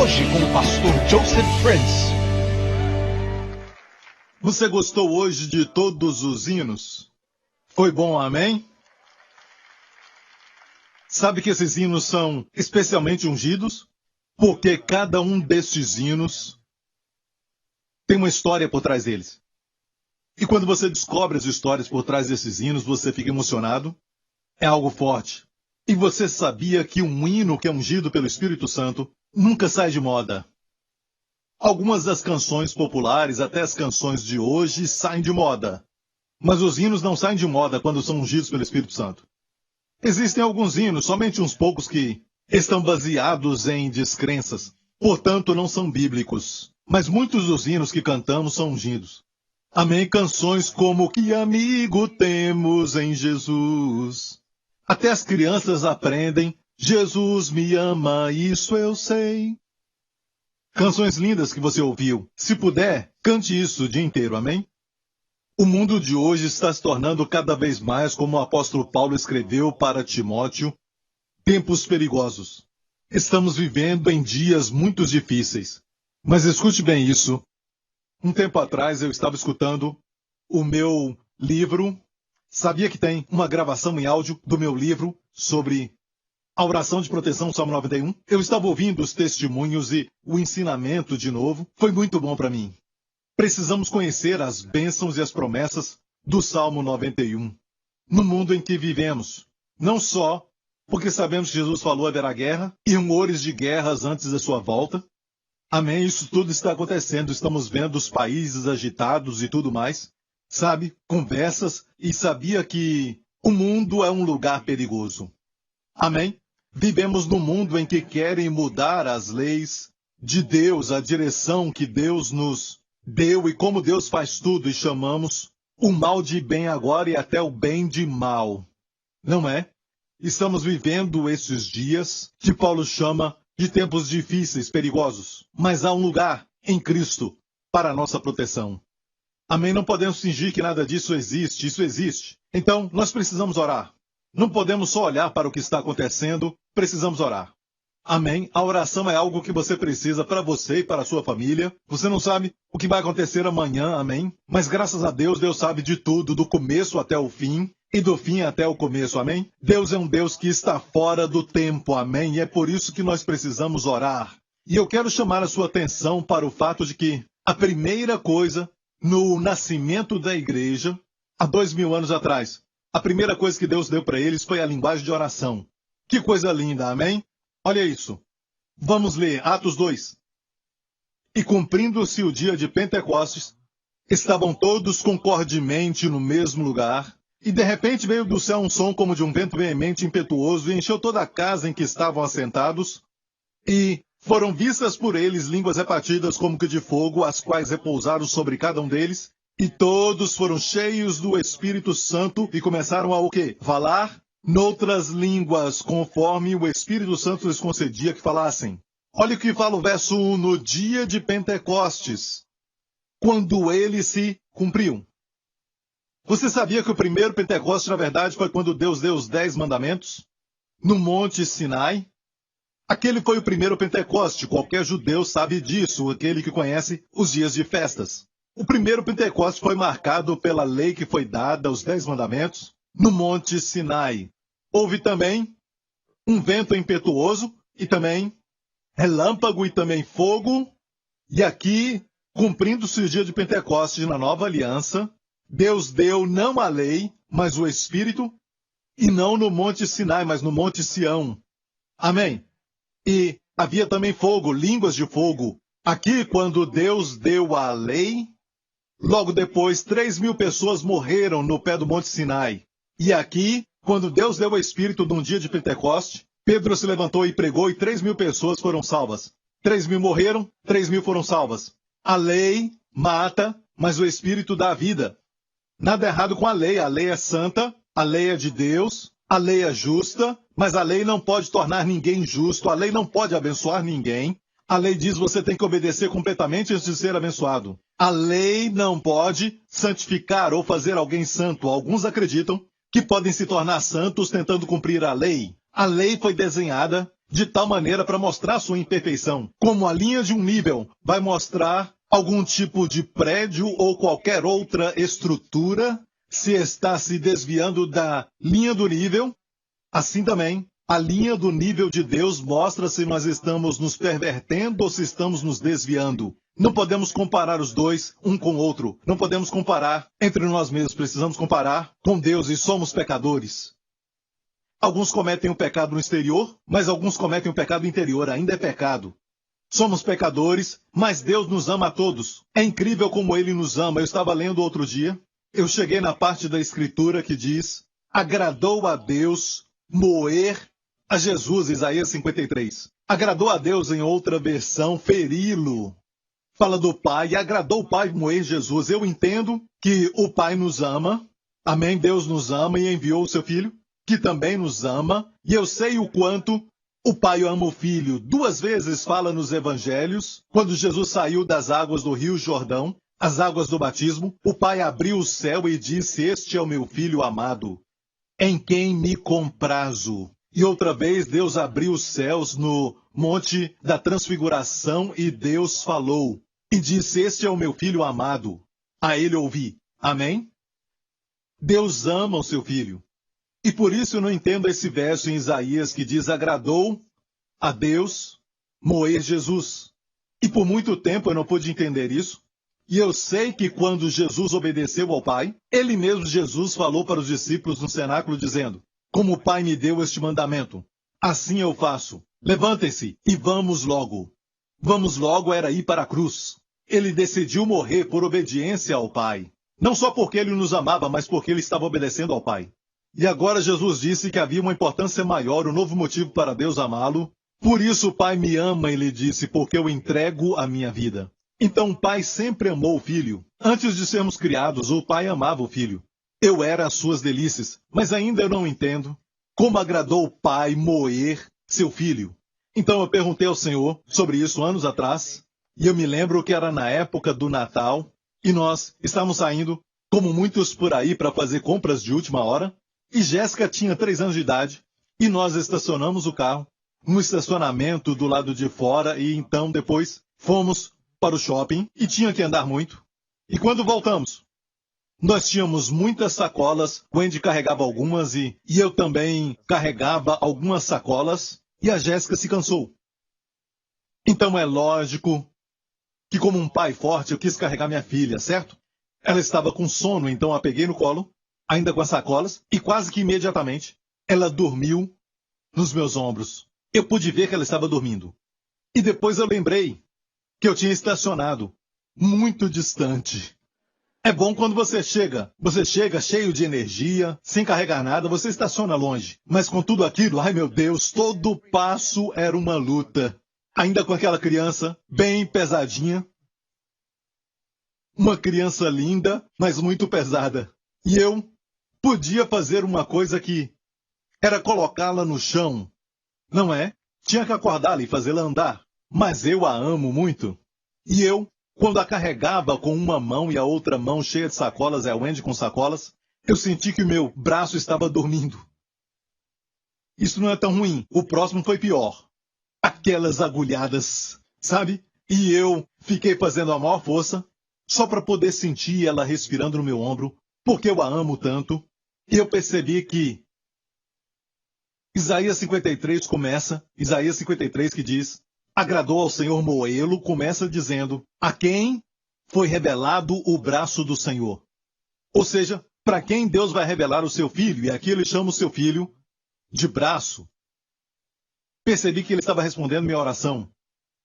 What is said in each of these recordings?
Hoje com o pastor Joseph Prince. Você gostou hoje de todos os hinos? Foi bom, amém? Sabe que esses hinos são especialmente ungidos? Porque cada um destes hinos tem uma história por trás deles. E quando você descobre as histórias por trás desses hinos, você fica emocionado. É algo forte. E você sabia que um hino que é ungido pelo Espírito Santo nunca sai de moda? Algumas das canções populares, até as canções de hoje, saem de moda. Mas os hinos não saem de moda quando são ungidos pelo Espírito Santo. Existem alguns hinos, somente uns poucos, que estão baseados em descrenças, portanto não são bíblicos. Mas muitos dos hinos que cantamos são ungidos. Amém? Canções como Que Amigo Temos em Jesus. Até as crianças aprendem, Jesus me ama, isso eu sei. Canções lindas que você ouviu. Se puder, cante isso o dia inteiro, amém? O mundo de hoje está se tornando cada vez mais, como o apóstolo Paulo escreveu para Timóteo, tempos perigosos. Estamos vivendo em dias muito difíceis. Mas escute bem isso. Um tempo atrás eu estava escutando o meu livro. Sabia que tem uma gravação em áudio do meu livro sobre a oração de proteção, Salmo 91. Eu estava ouvindo os testemunhos e o ensinamento de novo. Foi muito bom para mim. Precisamos conhecer as bênçãos e as promessas do Salmo 91. No mundo em que vivemos. Não só porque sabemos que Jesus falou haverá guerra e rumores de guerras antes da sua volta. Amém, isso tudo está acontecendo. Estamos vendo os países agitados e tudo mais. Sabe, conversas, e sabia que o mundo é um lugar perigoso. Amém? Vivemos num mundo em que querem mudar as leis de Deus, a direção que Deus nos deu e como Deus faz tudo, e chamamos o mal de bem agora e até o bem de mal. Não é? Estamos vivendo esses dias que Paulo chama de tempos difíceis, perigosos. Mas há um lugar em Cristo para a nossa proteção. Amém? Não podemos fingir que nada disso existe. Isso existe. Então, nós precisamos orar. Não podemos só olhar para o que está acontecendo, precisamos orar. Amém? A oração é algo que você precisa para você e para a sua família. Você não sabe o que vai acontecer amanhã, amém? Mas graças a Deus, Deus sabe de tudo, do começo até o fim. E do fim até o começo, amém? Deus é um Deus que está fora do tempo, amém? E é por isso que nós precisamos orar. E eu quero chamar a sua atenção para o fato de que a primeira coisa no nascimento da igreja, há 2000 anos atrás, a primeira coisa que Deus deu para eles foi a linguagem de oração. Que coisa linda, amém? Olha isso. Vamos ler Atos 2. E cumprindo-se o dia de Pentecostes, estavam todos concordemente no mesmo lugar. E de repente veio do céu um som como de um vento veemente e impetuoso e encheu toda a casa em que estavam assentados. E foram vistas por eles línguas repartidas como que de fogo, as quais repousaram sobre cada um deles. E todos foram cheios do Espírito Santo e começaram a o quê? Falar noutras línguas, conforme o Espírito Santo lhes concedia que falassem. Olha o que fala o verso 1, no dia de Pentecostes, quando ele se cumpriu. Você sabia que o primeiro Pentecostes, na verdade, foi quando Deus deu os 10 mandamentos? No Monte Sinai? Aquele foi o primeiro Pentecoste. Qualquer judeu sabe disso, aquele que conhece os dias de festas. O primeiro Pentecoste foi marcado pela lei que foi dada, os 10 mandamentos, no Monte Sinai. Houve também um vento impetuoso, e também relâmpago, e também fogo. E aqui, cumprindo-se o dia de Pentecostes na nova aliança, Deus deu não a lei, mas o Espírito, e não no Monte Sinai, mas no Monte Sião. Amém? E havia também fogo, línguas de fogo. Aqui, quando Deus deu a lei, logo depois 3.000 pessoas morreram no pé do Monte Sinai. E aqui, quando Deus deu o Espírito num dia de Pentecoste, Pedro se levantou e pregou e 3.000 pessoas foram salvas. 3.000 morreram, 3.000 foram salvas. A lei mata, mas o Espírito dá vida. Nada errado com a lei é santa, a lei é de Deus, a lei é justa, mas a lei não pode tornar ninguém justo, a lei não pode abençoar ninguém. A lei diz que você tem que obedecer completamente antes de ser abençoado. A lei não pode santificar ou fazer alguém santo. Alguns acreditam que podem se tornar santos tentando cumprir a lei. A lei foi desenhada de tal maneira para mostrar sua imperfeição. Como a linha de um nível vai mostrar algum tipo de prédio ou qualquer outra estrutura, se está se desviando da linha do nível, assim também a linha do nível de Deus mostra se nós estamos nos pervertendo ou se estamos nos desviando. Não podemos comparar os dois um com o outro. Não podemos comparar entre nós mesmos. Precisamos comparar com Deus e somos pecadores. Alguns cometem o pecado no exterior, mas alguns cometem o pecado interior. Ainda é pecado. Somos pecadores, mas Deus nos ama a todos. É incrível como Ele nos ama. Eu estava lendo outro dia. Eu cheguei na parte da Escritura que diz: agradou a Deus moer a Jesus, Isaías 53. Agradou a Deus, em outra versão, feri-lo. Fala do Pai, agradou o Pai moer Jesus. Eu entendo que o Pai nos ama, amém? Deus nos ama e enviou o seu Filho, que também nos ama. E eu sei o quanto o Pai ama o Filho. 2 vezes fala nos Evangelhos, quando Jesus saiu das águas do Rio Jordão, as águas do batismo, o Pai abriu o céu e disse: este é o meu Filho amado, em quem me comprazo. E outra vez Deus abriu os céus no Monte da Transfiguração e Deus falou e disse: este é o meu Filho amado, a ele ouvi. Amém? Deus ama o seu Filho. E por isso eu não entendo esse verso em Isaías que diz: agradou a Deus moer Jesus. E por muito tempo eu não pude entender isso. E eu sei que quando Jesus obedeceu ao Pai, ele mesmo, Jesus, falou para os discípulos no cenáculo dizendo: como o Pai me deu este mandamento, assim eu faço. Levantem-se e vamos logo. Vamos logo era ir para a cruz. Ele decidiu morrer por obediência ao Pai. Não só porque ele nos amava, mas porque ele estava obedecendo ao Pai. E agora Jesus disse que havia uma importância maior, um novo motivo para Deus amá-lo. Por isso o Pai me ama, ele disse, porque eu entrego a minha vida. Então o Pai sempre amou o Filho. Antes de sermos criados, o Pai amava o Filho. Eu era as suas delícias, mas ainda eu não entendo como agradou o Pai moer seu Filho. Então eu perguntei ao Senhor sobre isso anos atrás, e eu me lembro que era na época do Natal, e nós estávamos saindo, como muitos por aí, para fazer compras de última hora, e Jéssica tinha 3 anos de idade, e nós estacionamos o carro no estacionamento do lado de fora, e então depois fomos para o shopping, e tinha que andar muito. E quando voltamos, nós tínhamos muitas sacolas, o Andy carregava algumas e eu também carregava algumas sacolas e a Jéssica se cansou. Então é lógico que, como um pai forte, eu quis carregar minha filha, certo? Ela estava com sono, então a peguei no colo, ainda com as sacolas, e quase que imediatamente ela dormiu nos meus ombros. Eu pude ver que ela estava dormindo. E depois eu lembrei que eu tinha estacionado muito distante. É bom quando você chega cheio de energia, sem carregar nada, você estaciona longe. Mas com tudo aquilo, ai meu Deus, todo passo era uma luta. Ainda com aquela criança bem pesadinha. Uma criança linda, mas muito pesada. E eu podia fazer uma coisa que era colocá-la no chão. Não é? Tinha que acordá-la e fazê-la andar. Mas eu a amo muito. E eu, quando a carregava com uma mão e a outra mão cheia de sacolas, a Wendy com sacolas, eu senti que o meu braço estava dormindo. Isso não é tão ruim. O próximo foi pior. Aquelas agulhadas, sabe? E eu fiquei fazendo a maior força, só para poder sentir ela respirando no meu ombro, porque eu a amo tanto. E eu percebi que Isaías 53 começa, Isaías 53 que diz: agradou ao Senhor moê-lo, começa dizendo: a quem foi revelado o braço do Senhor. Ou seja, para quem Deus vai revelar o seu filho, e aqui ele chama o seu filho de braço. Percebi que ele estava respondendo minha oração,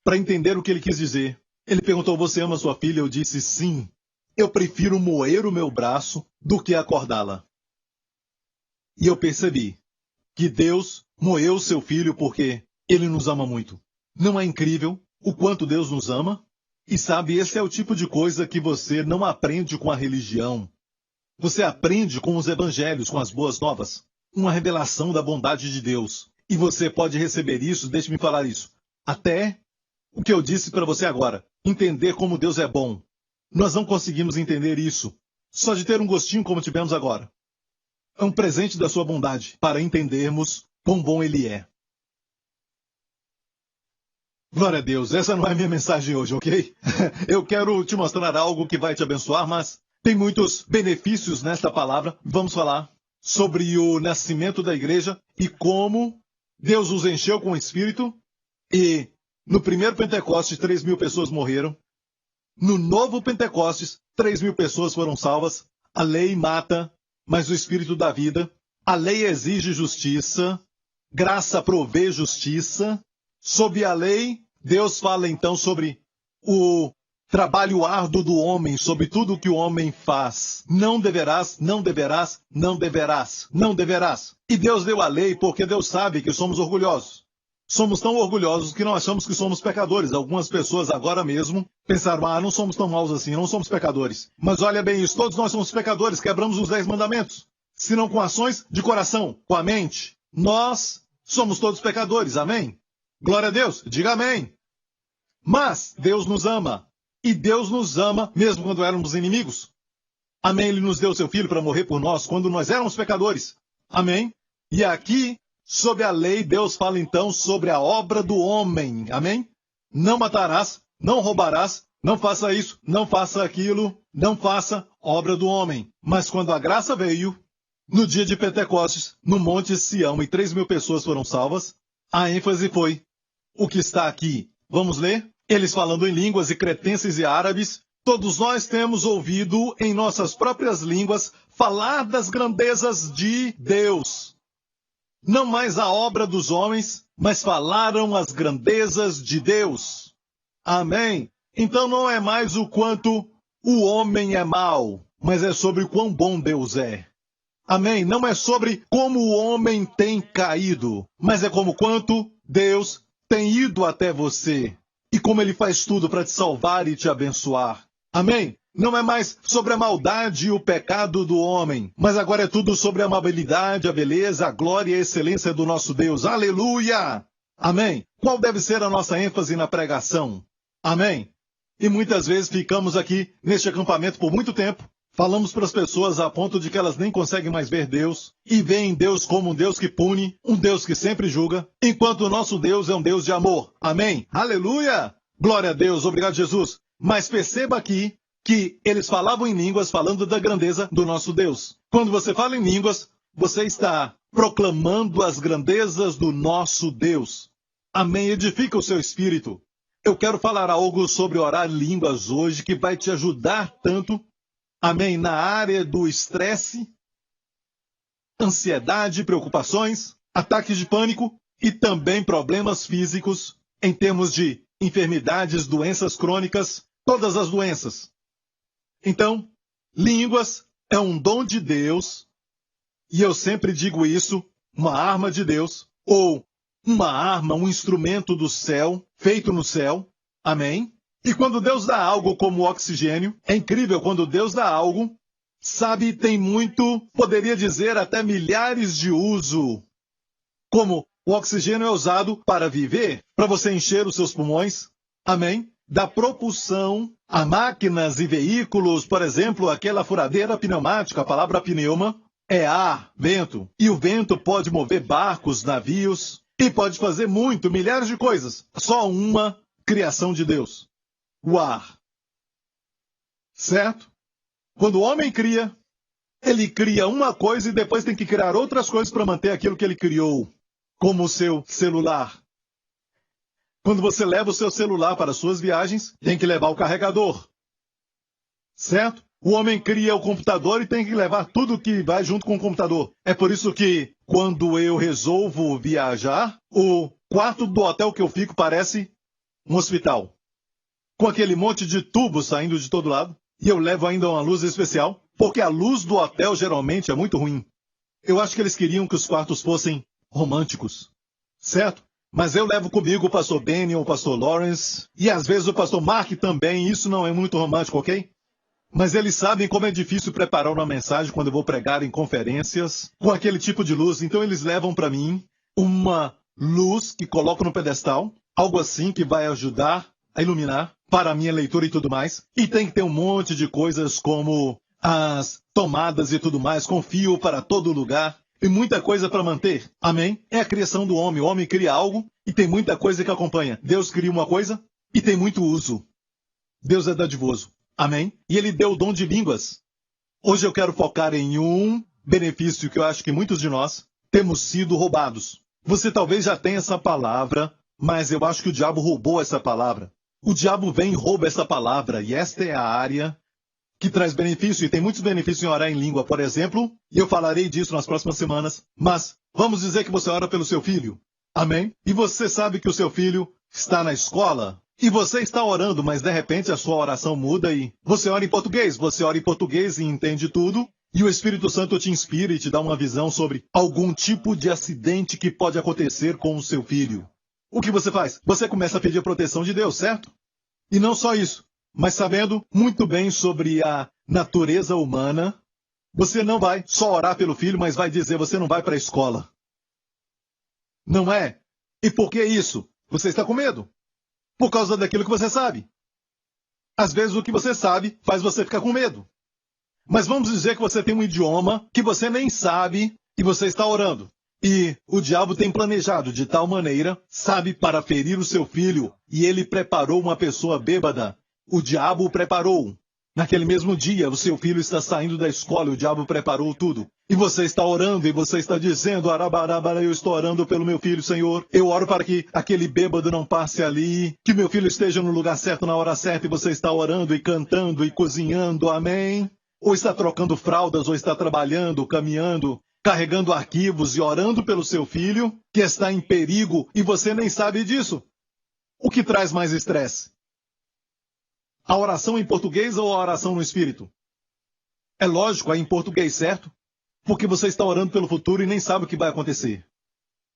para entender o que ele quis dizer. Ele perguntou: você ama sua filha? Eu disse: sim. Eu prefiro moer o meu braço do que acordá-la. E eu percebi que Deus moeu o seu filho porque ele nos ama muito. Não é incrível o quanto Deus nos ama? E sabe, esse é o tipo de coisa que você não aprende com a religião. Você aprende com os evangelhos, com as boas novas. Uma revelação da bondade de Deus. E você pode receber isso, deixe-me falar isso, até o que eu disse para você agora. Entender como Deus é bom. Nós não conseguimos entender isso só de ter um gostinho como tivemos agora. É um presente da sua bondade para entendermos quão bom Ele é. Glória a Deus, essa não é a minha mensagem hoje, ok? Eu quero te mostrar algo que vai te abençoar, mas tem muitos benefícios nesta palavra. Vamos falar sobre o nascimento da igreja e como Deus os encheu com o Espírito. E no primeiro Pentecostes, 3.000 pessoas morreram. No novo Pentecostes, 3.000 pessoas foram salvas. A lei mata, mas o Espírito dá vida. A lei exige justiça. Graça provê justiça. Sob a lei, Deus fala então sobre o trabalho árduo do homem, sobre tudo o que o homem faz. Não deverás, não deverás, não deverás, não deverás. E Deus deu a lei porque Deus sabe que somos orgulhosos. Somos tão orgulhosos que não achamos que somos pecadores. Algumas pessoas agora mesmo pensaram, não somos tão maus assim, não somos pecadores. Mas olha bem isso, todos nós somos pecadores, quebramos os 10 mandamentos. Se não com ações de coração, com a mente. Nós somos todos pecadores, amém? Glória a Deus, diga amém. Mas Deus nos ama. E Deus nos ama mesmo quando éramos inimigos. Amém, Ele nos deu seu Filho para morrer por nós quando nós éramos pecadores. Amém? E aqui, sob a lei, Deus fala então sobre a obra do homem. Amém? Não matarás, não roubarás, não faça isso, não faça aquilo, não faça obra do homem. Mas quando a graça veio, no dia de Pentecostes, no Monte Sião, e 3.000 pessoas foram salvas, a ênfase foi o que está aqui. Vamos ler? Eles falando em línguas e cretenses e árabes, todos nós temos ouvido em nossas próprias línguas falar das grandezas de Deus. Não mais a obra dos homens, mas falaram as grandezas de Deus. Amém? Então não é mais o quanto o homem é mau, mas é sobre o quão bom Deus é. Amém? Não é sobre como o homem tem caído, mas é como quanto Deus tem ido até você. E como Ele faz tudo para te salvar e te abençoar. Amém? Não é mais sobre a maldade e o pecado do homem, mas agora é tudo sobre a amabilidade, a beleza, a glória e a excelência do nosso Deus. Aleluia! Amém? Qual deve ser a nossa ênfase na pregação? Amém? E muitas vezes ficamos aqui neste acampamento por muito tempo, falamos para as pessoas a ponto de que elas nem conseguem mais ver Deus, e veem Deus como um Deus que pune, um Deus que sempre julga, enquanto o nosso Deus é um Deus de amor. Amém? Aleluia! Glória a Deus, obrigado Jesus. Mas perceba aqui que eles falavam em línguas falando da grandeza do nosso Deus. Quando você fala em línguas, você está proclamando as grandezas do nosso Deus. Amém? Edifica o seu espírito. Eu quero falar algo sobre orar em línguas hoje que vai te ajudar tanto, amém, na área do estresse, ansiedade, preocupações, ataques de pânico e também problemas físicos em termos de enfermidades, doenças crônicas, todas as doenças. Então, línguas é um dom de Deus, e eu sempre digo isso, uma arma de Deus, ou uma arma, um instrumento do céu, feito no céu. Amém? E quando Deus dá algo como oxigênio, é incrível quando Deus dá algo, sabe, tem muito, poderia dizer até milhares de uso. Como o oxigênio é usado para viver, para você encher os seus pulmões. Amém? Da propulsão a máquinas e veículos, por exemplo, aquela furadeira pneumática, a palavra pneuma, é ar, vento. E o vento pode mover barcos, navios, e pode fazer muito, milhares de coisas. Só uma criação de Deus. O ar. Certo? Quando o homem cria, ele cria uma coisa e depois tem que criar outras coisas para manter aquilo que ele criou. Como o seu celular. Quando você leva o seu celular para suas viagens, tem que levar o carregador. Certo? O homem cria o computador e tem que levar tudo que vai junto com o computador. É por isso que, quando eu resolvo viajar, o quarto do hotel que eu fico parece um hospital. Com aquele monte de tubos saindo de todo lado. E eu levo ainda uma luz especial, porque a luz do hotel geralmente é muito ruim. Eu acho que eles queriam que os quartos fossem românticos. Certo? Mas eu levo comigo o pastor Benny ou o pastor Lawrence, e às vezes o pastor Mark também, isso não é muito romântico, ok? Mas eles sabem como é difícil preparar uma mensagem quando eu vou pregar em conferências, com aquele tipo de luz, então eles levam para mim uma luz que coloco no pedestal, algo assim que vai ajudar a iluminar para a minha leitura e tudo mais, e tem que ter um monte de coisas como as tomadas e tudo mais, com fio para todo lugar. e muita coisa para manter. Amém? É a criação do homem. O homem cria algo e tem muita coisa que acompanha. Deus cria uma coisa e tem muito uso. Deus é dadivoso. Amém? E ele deu o dom de línguas. Hoje eu quero focar em um benefício que eu acho que muitos de nós temos sido roubados. Você talvez já tenha essa palavra, mas eu acho que o diabo roubou essa palavra. O diabo vem e rouba essa palavra, e esta é a área que traz benefício, e tem muitos benefícios em orar em língua, por exemplo, e eu falarei disso nas próximas semanas, mas vamos dizer que você ora pelo seu filho. Amém? E você sabe que o seu filho está na escola, e você está orando, mas de repente a sua oração muda e você ora em português e entende tudo, e o Espírito Santo te inspira e te dá uma visão sobre algum tipo de acidente que pode acontecer com o seu filho. O que você faz? Você começa a pedir a proteção de Deus, certo? E não só isso, mas sabendo muito bem sobre a natureza humana, você não vai só orar pelo filho, mas vai dizer, você não vai para a escola. Não é? E por que isso? Você está com medo. Por causa daquilo que você sabe. Às vezes o que você sabe faz você ficar com medo. Mas vamos dizer que você tem um idioma que você nem sabe e você está orando. E o diabo tem planejado de tal maneira, sabe, para ferir o seu filho, e ele preparou uma pessoa bêbada. O diabo o preparou. Naquele mesmo dia, o seu filho está saindo da escola e o diabo preparou tudo. E você está orando e você está dizendo, arabarabara, eu estou orando pelo meu filho, Senhor. Eu oro para que aquele bêbado não passe ali, que meu filho esteja no lugar certo, na hora certa, e você está orando e cantando e cozinhando, amém? Ou está trocando fraldas, ou está trabalhando, caminhando, carregando arquivos e orando pelo seu filho, que está em perigo, e você nem sabe disso. O que traz mais estresse? A oração em português ou a oração no Espírito? É lógico, é em português, certo? Porque você está orando pelo futuro e nem sabe o que vai acontecer.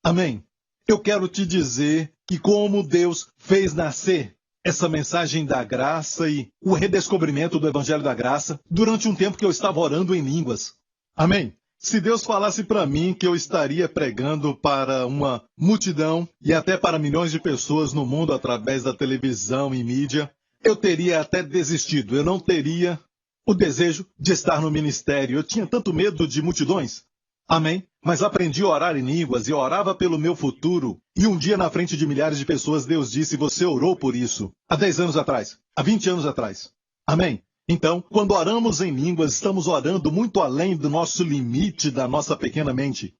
Amém? Eu quero te dizer que como Deus fez nascer essa mensagem da graça e o redescobrimento do Evangelho da Graça durante um tempo que eu estava orando em línguas. Amém? Se Deus falasse para mim que eu estaria pregando para uma multidão e até para milhões de pessoas no mundo através da televisão e mídia, eu teria até desistido. Eu não teria o desejo de estar no ministério. Eu tinha tanto medo de multidões. Amém? Mas aprendi a orar em línguas e orava pelo meu futuro. E um dia, na frente de milhares de pessoas, Deus disse, você orou por isso. Há 10 anos atrás. Há 20 anos atrás. Amém? Então, quando oramos em línguas, estamos orando muito além do nosso limite, da nossa pequena mente.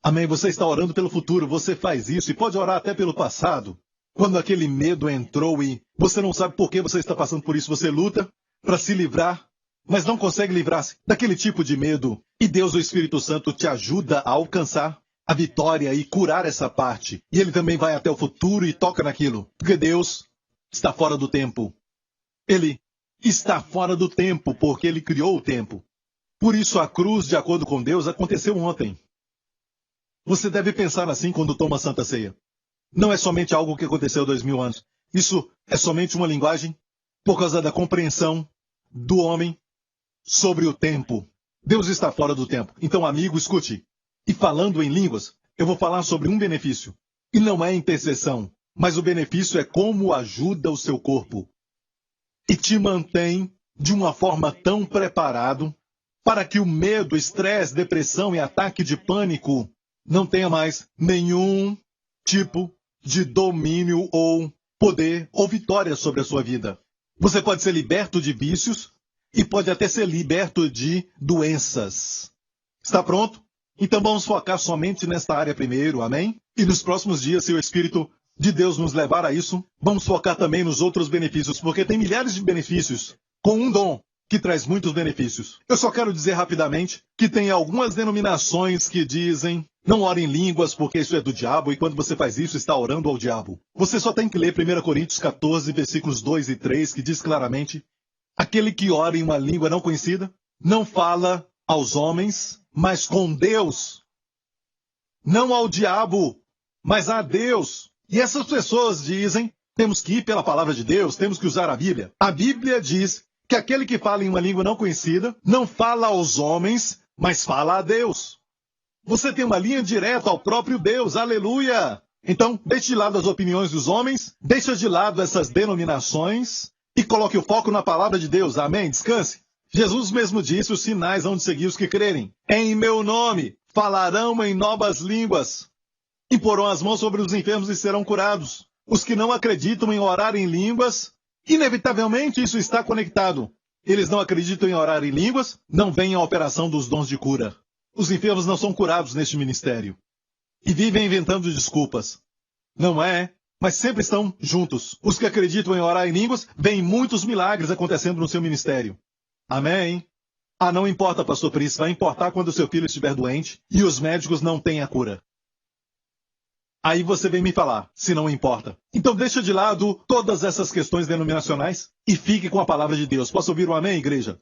Amém? Você está orando pelo futuro, você faz isso e pode orar até pelo passado. Quando aquele medo entrou e você não sabe por que você está passando por isso, você luta para se livrar, mas não consegue livrar-se daquele tipo de medo. E Deus, o Espírito Santo, te ajuda a alcançar a vitória e curar essa parte. E Ele também vai até o futuro e toca naquilo. Porque Deus está fora do tempo. Ele está fora do tempo porque Ele criou o tempo. Por isso a cruz, de acordo com Deus, aconteceu ontem. Você deve pensar assim quando toma a Santa Ceia. Não é somente algo que aconteceu há 2000 anos. Isso é somente uma linguagem por causa da compreensão do homem sobre o tempo. Deus está fora do tempo. Então, amigo, escute. E falando em línguas, eu vou falar sobre um benefício. E não é intercessão, mas o benefício é como ajuda o seu corpo. E te mantém de uma forma tão preparado para que o medo, estresse, depressão e ataque de pânico não tenha mais nenhum tipo de domínio ou poder ou vitória sobre a sua vida. Você pode ser liberto de vícios e pode até ser liberto de doenças. Está pronto? Então vamos focar somente nesta área primeiro, amém? E nos próximos dias, se o Espírito de Deus nos levar a isso, vamos focar também nos outros benefícios, porque tem milhares de benefícios com um dom que traz muitos benefícios. Eu só quero dizer rapidamente que tem algumas denominações que dizem não ore em línguas porque isso é do diabo, e quando você faz isso, está orando ao diabo. Você só tem que ler 1 Coríntios 14, versículos 2 e 3, que diz claramente, aquele que ora em uma língua não conhecida, não fala aos homens, mas com Deus. Não ao diabo, mas a Deus. E essas pessoas dizem, temos que ir pela palavra de Deus, temos que usar a Bíblia. A Bíblia diz que aquele que fala em uma língua não conhecida, não fala aos homens, mas fala a Deus. Você tem uma linha direta ao próprio Deus, aleluia! Então, deixe de lado as opiniões dos homens, deixe de lado essas denominações e coloque o foco na palavra de Deus, amém? Descanse. Jesus mesmo disse, os sinais hão de seguir os que crerem. Em meu nome falarão em novas línguas, imporão as mãos sobre os enfermos e serão curados. Os que não acreditam em orar em línguas, inevitavelmente isso está conectado. Eles não acreditam em orar em línguas, não veem a operação dos dons de cura. Os enfermos não são curados neste ministério. E vivem inventando desculpas. Não é, mas sempre estão juntos. Os que acreditam em orar em línguas, veem muitos milagres acontecendo no seu ministério. Amém? Ah, não importa, pastor Príncipe, vai importar quando o seu filho estiver doente e os médicos não têm a cura. Aí você vem me falar, se não importa. Então deixa de lado todas essas questões denominacionais e fique com a palavra de Deus. Posso ouvir um amém, igreja?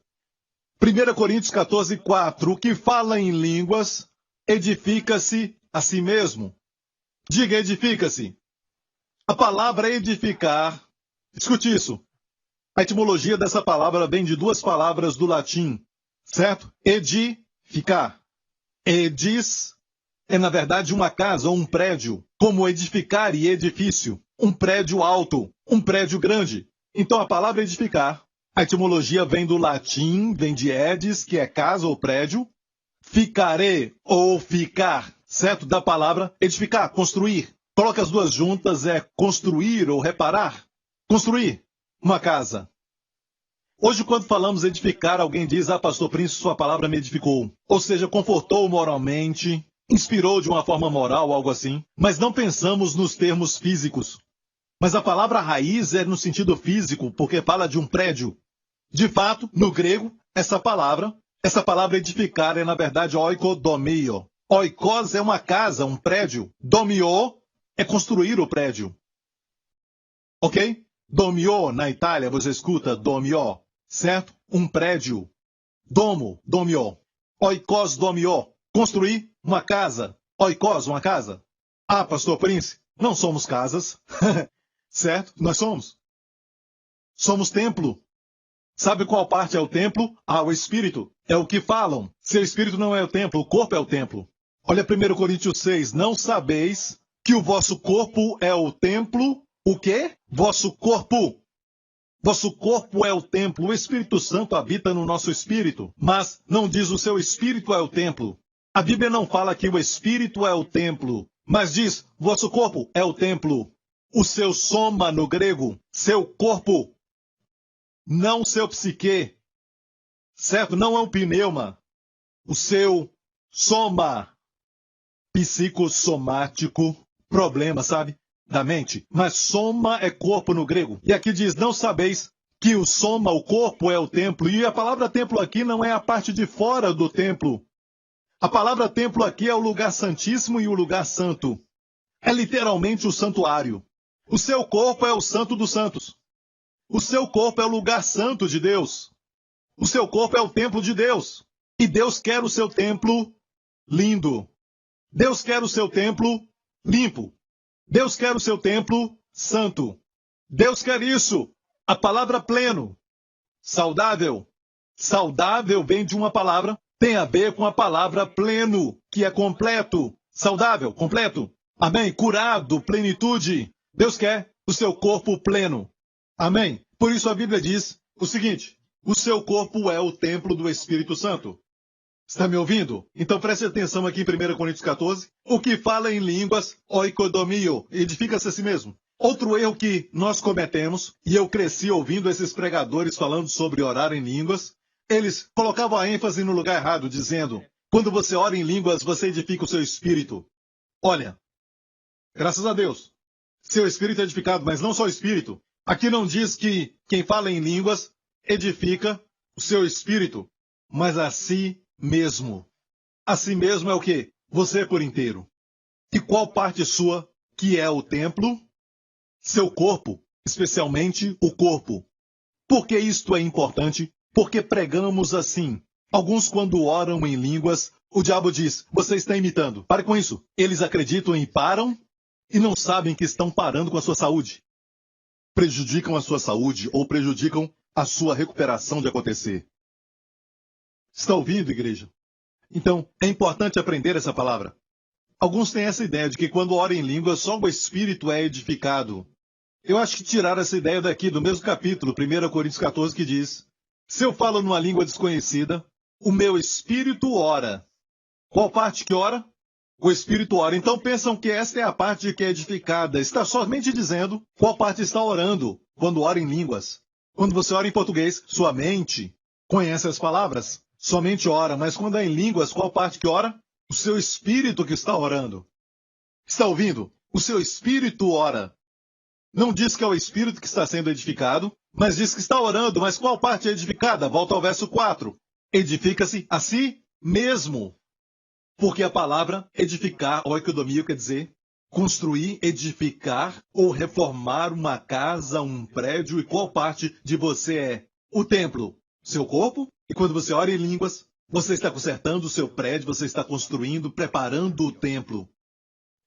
1 Coríntios 14, 4. O que fala em línguas, edifica-se a si mesmo. Diga, edifica-se. A palavra edificar, escute isso. A etimologia dessa palavra vem de duas palavras do latim, certo? Edificar. Edis é, na verdade, uma casa ou um prédio, como edificar e edifício. Um prédio alto, um prédio grande. Então, a palavra edificar, a etimologia vem do latim, vem de edis, que é casa ou prédio. Ficare ou ficar, certo? Da palavra edificar, construir. Coloca as duas juntas, é construir ou reparar. Construir uma casa. Hoje, quando falamos edificar, alguém diz, pastor Príncipe, sua palavra me edificou. Ou seja, confortou moralmente, inspirou de uma forma moral, algo assim. Mas não pensamos nos termos físicos. Mas a palavra raiz é no sentido físico, porque fala de um prédio. De fato, no grego, essa palavra edificar é, na verdade, oikodomio. Oikos é uma casa, um prédio. Domio é construir o prédio. Ok? Domio, na Itália, você escuta domio, certo? Um prédio. Domo, domio. Oikos, domio. Construir uma casa. Oikos, uma casa. Ah, pastor Príncipe, não somos casas. Certo? Nós somos. Somos templo. Sabe qual parte é o templo? O espírito. É o que falam. Seu espírito não é o templo, o corpo é o templo. Olha 1 Coríntios 6. Não sabeis que o vosso corpo é o templo. O quê? Vosso corpo. Vosso corpo é o templo. O Espírito Santo habita no nosso espírito. Mas não diz o seu espírito é o templo. A Bíblia não fala que o espírito é o templo. Mas diz, vosso corpo é o templo. O seu soma no grego, seu corpo. Não seu psique. Certo? Não é um pneuma. O seu soma. Psicossomático. Problema, sabe? Da mente. Mas soma é corpo no grego. E aqui diz, não sabeis que o soma, o corpo, é o templo. E a palavra templo aqui não é a parte de fora do templo. A palavra templo aqui é o lugar santíssimo e o lugar santo. É literalmente o santuário. O seu corpo é o santo dos santos. O seu corpo é o lugar santo de Deus. O seu corpo é o templo de Deus. E Deus quer o seu templo lindo. Deus quer o seu templo limpo. Deus quer o seu templo santo. Deus quer isso. A palavra pleno. Saudável. Saudável vem de uma palavra, tem a ver com a palavra pleno, que é completo. Saudável, completo. Amém? Curado, plenitude. Deus quer o seu corpo pleno. Amém? Por isso a Bíblia diz o seguinte, o seu corpo é o templo do Espírito Santo. Está me ouvindo? Então preste atenção aqui em 1 Coríntios 14. O que fala em línguas, oikodomio, edifica-se a si mesmo. Outro erro que nós cometemos, e eu cresci ouvindo esses pregadores falando sobre orar em línguas, eles colocavam a ênfase no lugar errado, dizendo, quando você ora em línguas, você edifica o seu espírito. Olha, graças a Deus, seu espírito é edificado, mas não só o espírito. Aqui não diz que quem fala em línguas edifica o seu espírito, mas a si mesmo. A si mesmo é o quê? Você por inteiro. E qual parte sua que é o templo? Seu corpo, especialmente o corpo. Por que isto é importante? Porque pregamos assim. Alguns, quando oram em línguas, o diabo diz, você está imitando. Pare com isso. Eles acreditam e param e não sabem que estão parando com a sua saúde. Prejudicam a sua saúde ou prejudicam a sua recuperação de acontecer. Está ouvindo, igreja? Então, é importante aprender essa palavra. Alguns têm essa ideia de que quando oram em línguas, só o espírito é edificado. Eu acho que tiraram essa ideia daqui, do mesmo capítulo, 1 Coríntios 14, que diz, se eu falo numa língua desconhecida, o meu espírito ora, Qual parte que ora? O Espírito ora. Então pensam que esta é a parte que é edificada. Está somente dizendo qual parte está orando quando ora em línguas. Quando você ora em português, sua mente conhece as palavras, somente ora. Mas quando é em línguas, qual parte que ora? O seu espírito que está orando. Está ouvindo? O seu espírito ora. Não diz que é o espírito que está sendo edificado, mas diz que está orando. Mas qual parte é edificada? Volta ao verso 4. Edifica-se a si mesmo. Porque a palavra edificar, oikodomia, quer dizer construir, edificar ou reformar uma casa, um prédio. E qual parte de você é? O templo, seu corpo. E quando você ora em línguas, você está consertando o seu prédio, você está construindo, preparando o templo.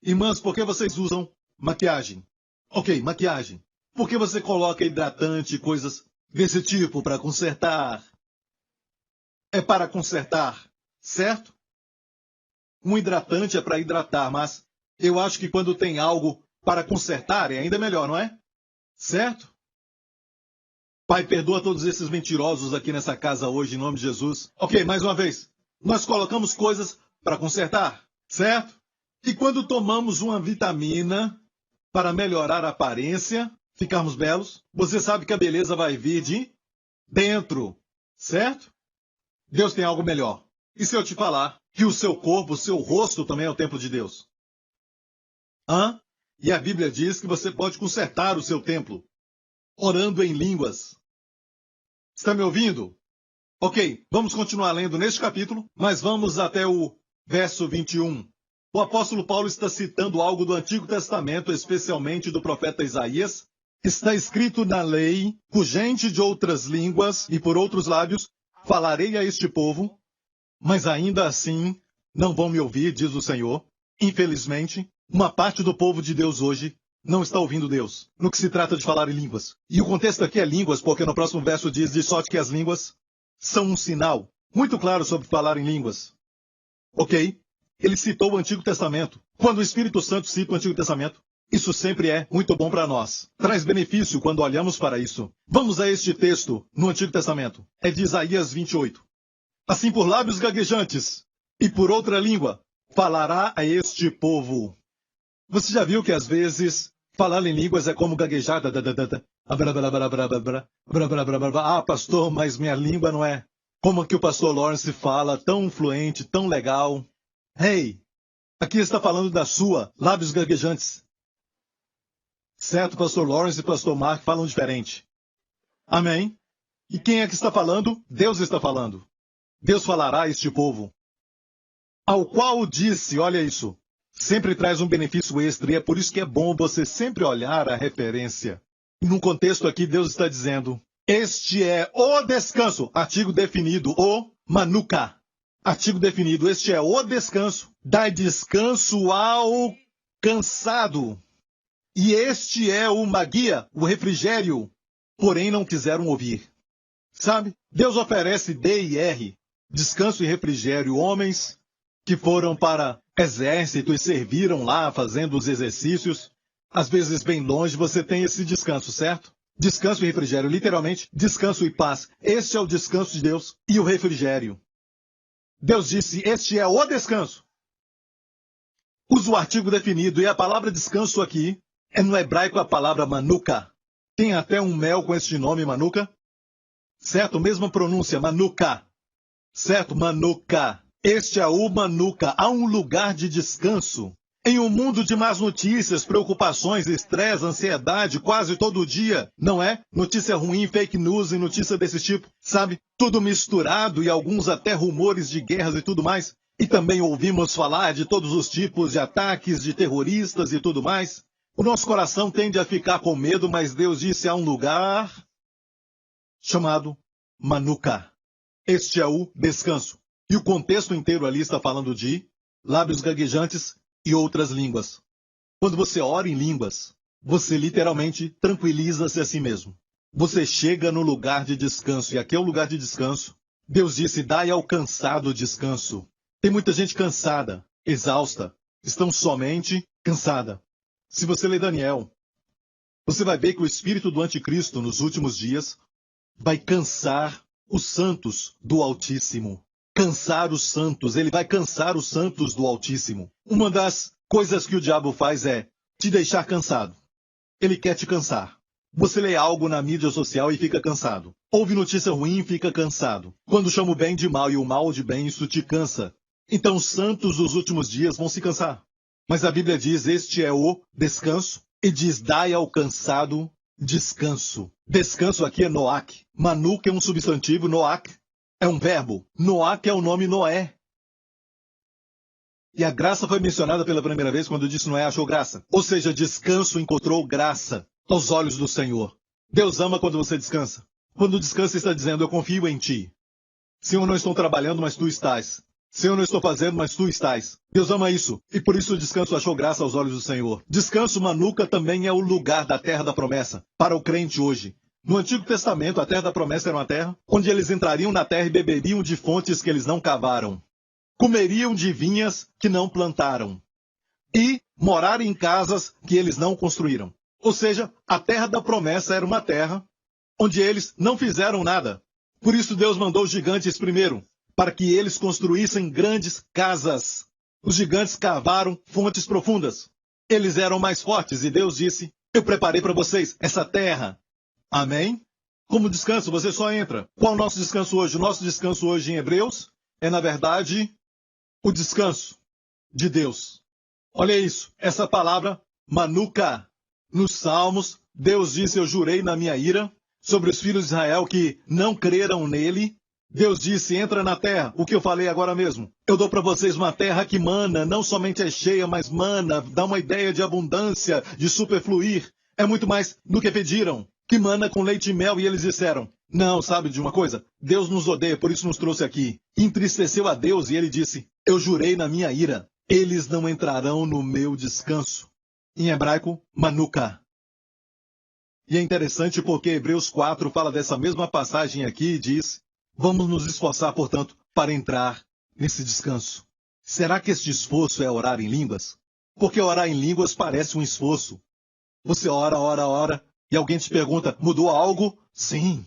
Irmãs, por que vocês usam maquiagem? Ok, maquiagem. Por que você coloca hidratante e coisas desse tipo para consertar? É para consertar, certo? Um hidratante é para hidratar, mas eu acho que quando tem algo para consertar é ainda melhor, não é? Certo? Pai, perdoa todos esses mentirosos aqui nessa casa hoje, em nome de Jesus. Ok, mais uma vez. Nós colocamos coisas para consertar, certo? E quando tomamos uma vitamina para melhorar a aparência, ficarmos belos, você sabe que a beleza vai vir de dentro, certo? Deus tem algo melhor. E se eu te falar que o seu corpo, o seu rosto também é o templo de Deus? E a Bíblia diz que você pode consertar o seu templo, orando em línguas. Está me ouvindo? Ok, vamos continuar lendo neste capítulo, mas vamos até o verso 21. O apóstolo Paulo está citando algo do Antigo Testamento, especialmente do profeta Isaías. Está escrito na lei: por gente de outras línguas e por outros lábios falarei a este povo, mas ainda assim não vão me ouvir, diz o Senhor. Infelizmente, uma parte do povo de Deus hoje não está ouvindo Deus, no que se trata de falar em línguas. E o contexto aqui é línguas, porque no próximo verso diz de sorte que as línguas são um sinal muito claro sobre falar em línguas. Ok? Ele citou o Antigo Testamento. Quando o Espírito Santo cita o Antigo Testamento, isso sempre é muito bom para nós. Traz benefício quando olhamos para isso. Vamos a este texto no Antigo Testamento. É de Isaías 28. Assim por lábios gaguejantes e por outra língua falará a este povo. Você já viu que às vezes falar em línguas é como gaguejar? Ah, pastor, mas minha língua não é como que o pastor Lawrence fala, tão fluente, tão legal. Hey, aqui está falando da sua, lábios gaguejantes. Certo, pastor Lawrence e pastor Mark falam diferente. Amém? E quem é que está falando? Deus está falando. Deus falará a este povo. Ao qual disse, olha isso, sempre traz um benefício extra, e é por isso que é bom você sempre olhar a referência. E no contexto aqui, Deus está dizendo, este é o descanso, artigo definido, o manuka. Artigo definido, este é o descanso, dai descanso ao cansado. E este é o magia, o refrigério, porém não quiseram ouvir. Sabe, Deus oferece D e R, descanso e refrigério, homens que foram para exército e serviram lá fazendo os exercícios, às vezes bem longe, você tem esse descanso, certo? Descanso e refrigério, literalmente, descanso e paz. Este é o descanso de Deus e o refrigério. Deus disse, este é o descanso. Usa o artigo definido, e a palavra descanso aqui é no hebraico a palavra manuka. Tem até um mel com este nome, manuka. Certo? Mesma pronúncia, manuka. Certo? Manuka. Este é o manuka. Há um lugar de descanso. Em um mundo de más notícias, preocupações, estresse, ansiedade, quase todo dia, não é? Notícia ruim, fake news e notícia desse tipo, sabe? Tudo misturado e alguns até rumores de guerras e tudo mais. E também ouvimos falar de todos os tipos de ataques, de terroristas e tudo mais. O nosso coração tende a ficar com medo, mas Deus disse há um lugar chamado manuka. Este é o descanso. E o contexto inteiro ali está falando de lábios gaguejantes e outras línguas. Quando você ora em línguas, você literalmente tranquiliza-se a si mesmo. Você chega no lugar de descanso, e aqui é o lugar de descanso. Deus disse, dai ao cansado descanso. Tem muita gente cansada, exausta, estão somente cansada. Se você ler Daniel, você vai ver que o espírito do anticristo nos últimos dias vai cansar os santos do Altíssimo. cansar os santos, ele vai cansar os santos do Altíssimo. Uma das coisas que o diabo faz é te deixar cansado. Ele quer te cansar. Você lê algo na mídia social e fica cansado. Ouve notícia ruim e fica cansado. Quando chama o bem de mal e o mal de bem, isso te cansa. Então os santos dos últimos dias vão se cansar. Mas a Bíblia diz, este é o descanso, e diz, dai ao cansado descanso. Descanso aqui é Noach. Manuk é um substantivo, Noach é um verbo. Noach é o nome Noé. E a graça foi mencionada pela primeira vez quando disse Noé achou graça. Ou seja, descanso encontrou graça aos olhos do Senhor. Deus ama quando você descansa. Quando descansa está dizendo, eu confio em ti. Senhor, não estou trabalhando, mas tu estás. Senhor, não estou fazendo, mas tu estás. Deus ama isso, e por isso o descanso achou graça aos olhos do Senhor. Descanso, Manuca, também é o lugar da terra da promessa, para o crente hoje. No Antigo Testamento, a terra da promessa era uma terra onde eles entrariam na terra e beberiam de fontes que eles não cavaram. Comeriam de vinhas que não plantaram. E morariam em casas que eles não construíram. Ou seja, a terra da promessa era uma terra onde eles não fizeram nada. Por isso Deus mandou os gigantes primeiro, para que eles construíssem grandes casas. Os gigantes cavaram fontes profundas. Eles eram mais fortes e Deus disse, eu preparei para vocês essa terra. Amém? Como descanso, você só entra. Qual é o nosso descanso hoje? O nosso descanso hoje em Hebreus é, na verdade, o descanso de Deus. Olha isso, essa palavra, manuka. Nos Salmos, Deus disse, eu jurei na minha ira sobre os filhos de Israel que não creram nele. Deus disse, entra na terra, o que eu falei agora mesmo. Eu dou para vocês uma terra que mana, não somente é cheia, mas mana, dá uma ideia de abundância, de superfluir. É muito mais do que pediram, que mana com leite e mel, e eles disseram, não, sabe de uma coisa? Deus nos odeia, por isso nos trouxe aqui. Entristeceu a Deus e ele disse, eu jurei na minha ira, eles não entrarão no meu descanso. Em hebraico, manuka. E é interessante porque Hebreus 4 fala dessa mesma passagem aqui e diz, vamos nos esforçar, portanto, para entrar nesse descanso. Será que este esforço é orar em línguas? Porque orar em línguas parece um esforço. Você ora, e alguém te pergunta, mudou algo? Sim.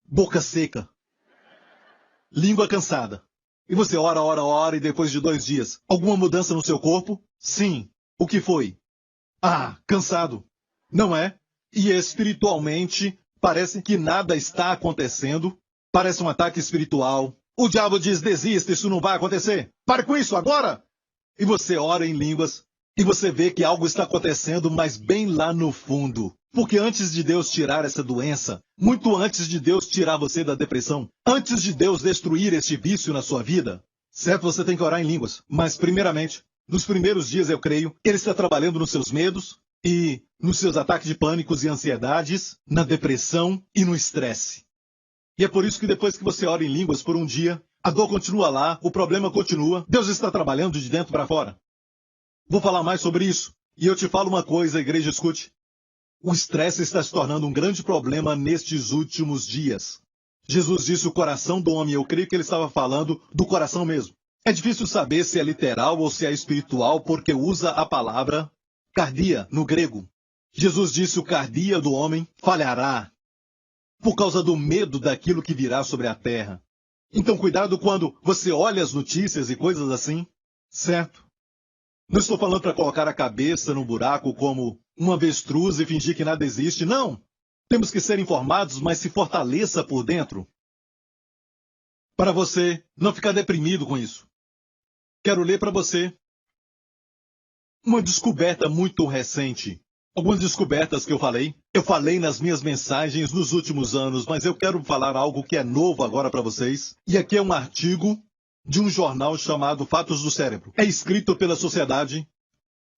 Boca seca. Língua cansada. E você ora, e depois de 2 dias, alguma mudança no seu corpo? Sim. O que foi? Ah, cansado. Não é? E espiritualmente, parece que nada está acontecendo. Parece um ataque espiritual. O diabo diz, desista, isso não vai acontecer. Pare com isso agora! E você ora em línguas, e você vê que algo está acontecendo, mas bem lá no fundo. Porque antes de Deus tirar essa doença, muito antes de Deus tirar você da depressão, antes de Deus destruir este vício na sua vida, certo, você tem que orar em línguas. Mas, primeiramente, nos primeiros dias, eu creio, Ele está trabalhando nos seus medos e nos seus ataques de pânicos e ansiedades, na depressão e no estresse. E é por isso que depois que você ora em línguas por um dia, a dor continua lá, o problema continua, Deus está trabalhando de dentro para fora. Vou falar mais sobre isso. E eu te falo uma coisa, igreja, escute. O estresse está se tornando um grande problema nestes últimos dias. Jesus disse o coração do homem, eu creio que ele estava falando do coração mesmo. É difícil saber se é literal ou se é espiritual, porque usa a palavra cardia no grego. Jesus disse o cardia do homem falhará, por causa do medo daquilo que virá sobre a terra. Então cuidado quando você olha as notícias e coisas assim, certo? Não estou falando para colocar a cabeça no buraco como uma avestruz e fingir que nada existe, não. Temos que ser informados, mas se fortaleça por dentro. Para você não ficar deprimido com isso. Quero ler para você uma descoberta muito recente. Algumas descobertas que eu falei nas minhas mensagens nos últimos anos, mas eu quero falar algo que é novo agora para vocês. E aqui é um artigo de um jornal chamado Fatos do Cérebro. É escrito pela Sociedade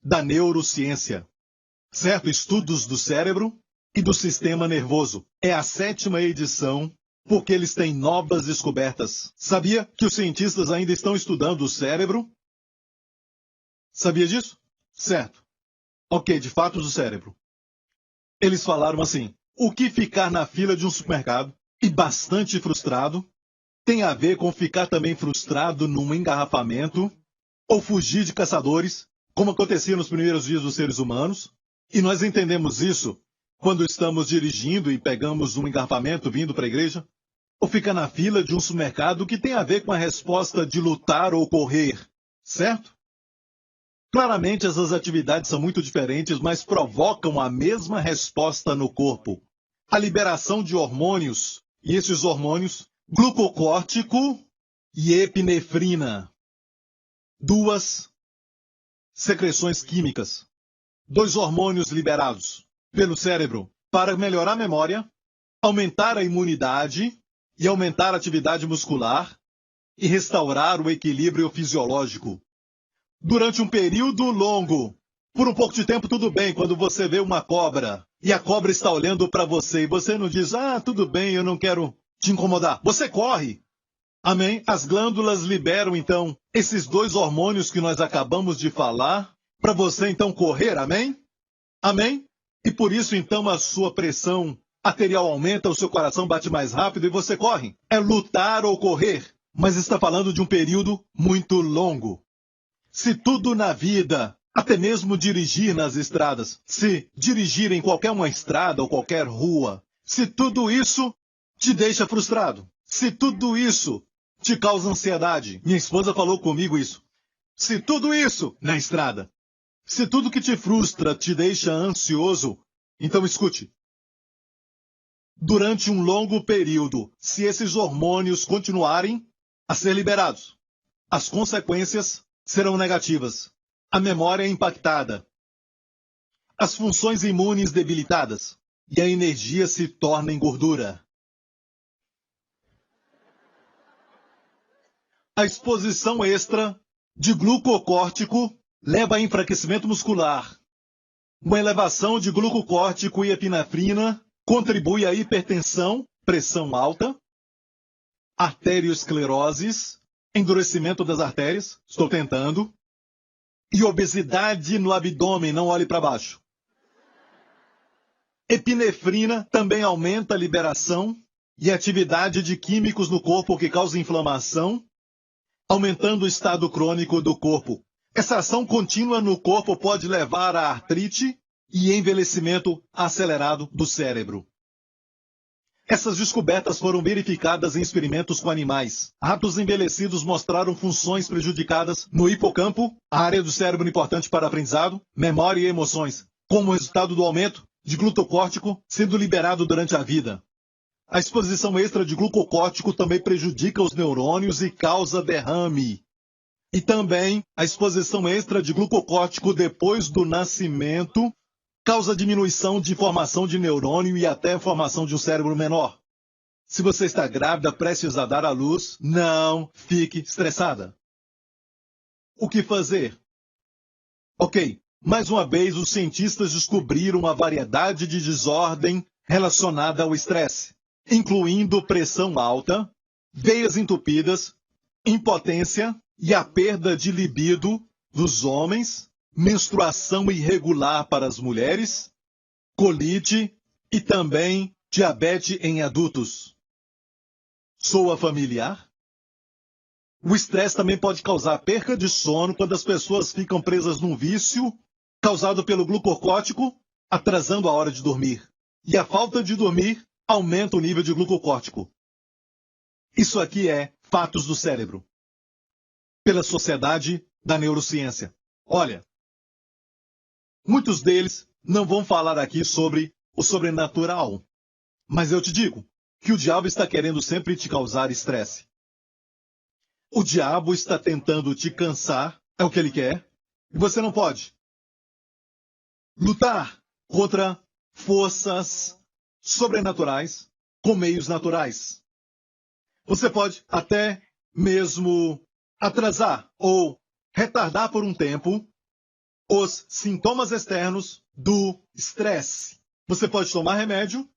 da Neurociência. Certo? Estudos do cérebro e do sistema nervoso. É a 7ª edição, porque eles têm novas descobertas. Sabia que os cientistas ainda estão estudando o cérebro? Sabia disso? Certo. Ok, de Fatos do Cérebro. Eles falaram assim, o que ficar na fila de um supermercado e bastante frustrado tem a ver com ficar também frustrado num engarrafamento ou fugir de caçadores, como acontecia nos primeiros dias dos seres humanos. E nós entendemos isso quando estamos dirigindo e pegamos um engarrafamento vindo para a igreja. ou fica na fila de um supermercado que tem a ver com a resposta de lutar ou correr, certo? Claramente essas atividades são muito diferentes, mas provocam a mesma resposta no corpo. A liberação de hormônios, e esses hormônios, glucocórtico e epinefrina. Duas secreções químicas. Dois hormônios liberados pelo cérebro para melhorar a memória, aumentar a imunidade e aumentar a atividade muscular e restaurar o equilíbrio fisiológico. Durante um período longo, por um pouco de tempo tudo bem, quando você vê uma cobra e a cobra está olhando para você e você não diz, tudo bem, eu não quero te incomodar. Você corre. Amém? As glândulas liberam, então, esses dois hormônios que nós acabamos de falar, para você, então, correr. Amém? Amém? E por isso, então, a sua pressão arterial aumenta, o seu coração bate mais rápido e você corre. É lutar ou correr, mas está falando de um período muito longo. Se tudo na vida, até mesmo dirigir nas estradas, se dirigir em qualquer uma estrada ou qualquer rua, se tudo isso te deixa frustrado, se tudo isso te causa ansiedade, minha esposa falou comigo isso, se tudo isso na estrada, se tudo que te frustra te deixa ansioso, então escute. Durante um longo período, se esses hormônios continuarem a ser liberados, as consequências serão negativas. A memória é impactada. As funções imunes debilitadas. E a energia se torna em gordura. A exposição extra de glucocórtico leva a enfraquecimento muscular. Uma elevação de glucocórtico e epinefrina contribui à hipertensão, pressão alta, arterioscleroses, endurecimento das artérias, estou tentando, e obesidade no abdômen, não olhe para baixo. Epinefrina também aumenta a liberação e atividade de químicos no corpo que causam inflamação, aumentando o estado crônico do corpo. Essa ação contínua no corpo pode levar a artrite e envelhecimento acelerado do cérebro. Essas descobertas foram verificadas em experimentos com animais. Ratos envelhecidos mostraram funções prejudicadas no hipocampo, a área do cérebro importante para aprendizado, memória e emoções, como resultado do aumento de glucocórtico sendo liberado durante a vida. A exposição extra de glucocórtico também prejudica os neurônios e causa derrame. E também a exposição extra de glucocórtico depois do nascimento causa diminuição de formação de neurônio e até formação de um cérebro menor. Se você está grávida, prestes a dar à luz, não fique estressada. O que fazer? Ok, mais uma vez os cientistas descobriram uma variedade de desordem relacionada ao estresse, incluindo pressão alta, veias entupidas, impotência e a perda de libido dos homens, menstruação irregular para as mulheres, colite e também diabetes em adultos. Soa familiar? O estresse também pode causar perca de sono quando as pessoas ficam presas num vício causado pelo glucocórtico, atrasando a hora de dormir. E a falta de dormir aumenta o nível de glucocórtico. Isso aqui é fatos do cérebro. Pela Sociedade da Neurociência. Olha, muitos deles não vão falar aqui sobre o sobrenatural. Mas eu te digo que o diabo está querendo sempre te causar estresse. O diabo está tentando te cansar, é o que ele quer, e você não pode lutar contra forças sobrenaturais com meios naturais. Você pode até mesmo atrasar ou retardar por um tempo os sintomas externos do estresse. Você pode tomar remédio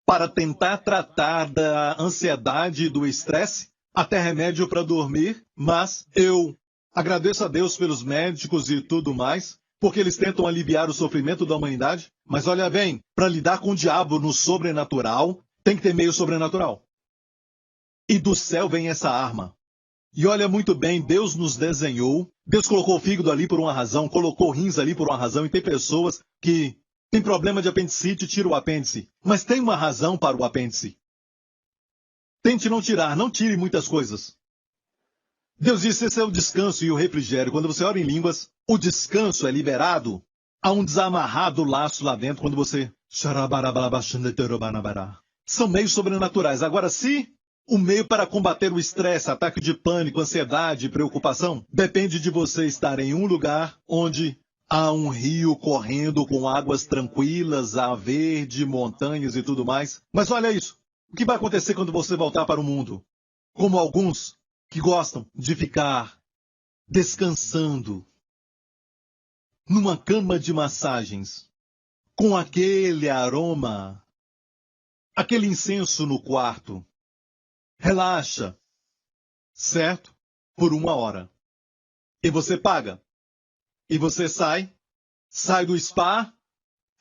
para tentar tratar da ansiedade e do estresse, até remédio para dormir, mas eu agradeço a Deus pelos médicos e tudo mais, porque eles tentam aliviar o sofrimento da humanidade. Mas olha bem, para lidar com o diabo no sobrenatural, tem que ter meio sobrenatural. E do céu vem essa arma. E olha muito bem, Deus nos desenhou, Deus colocou o fígado ali por uma razão, colocou rins ali por uma razão, e tem pessoas que têm problema de apendicite e tiram o apêndice, mas tem uma razão para o apêndice. Tente não tirar, não tire muitas coisas. Deus disse, esse é o descanso e o refrigério. Quando você ora em línguas, o descanso é liberado. Há um desamarrado laço lá dentro quando você... São meios sobrenaturais. Agora, se o meio para combater o estresse, ataque de pânico, ansiedade e preocupação, depende de você estar em um lugar onde há um rio correndo com águas tranquilas, ar verde, montanhas e tudo mais. Mas olha isso. O que vai acontecer quando você voltar para o mundo? Como alguns que gostam de ficar descansando numa cama de massagens, com aquele aroma, aquele incenso no quarto. Relaxa, certo? Por 1 hora. E você paga. E você sai do spa.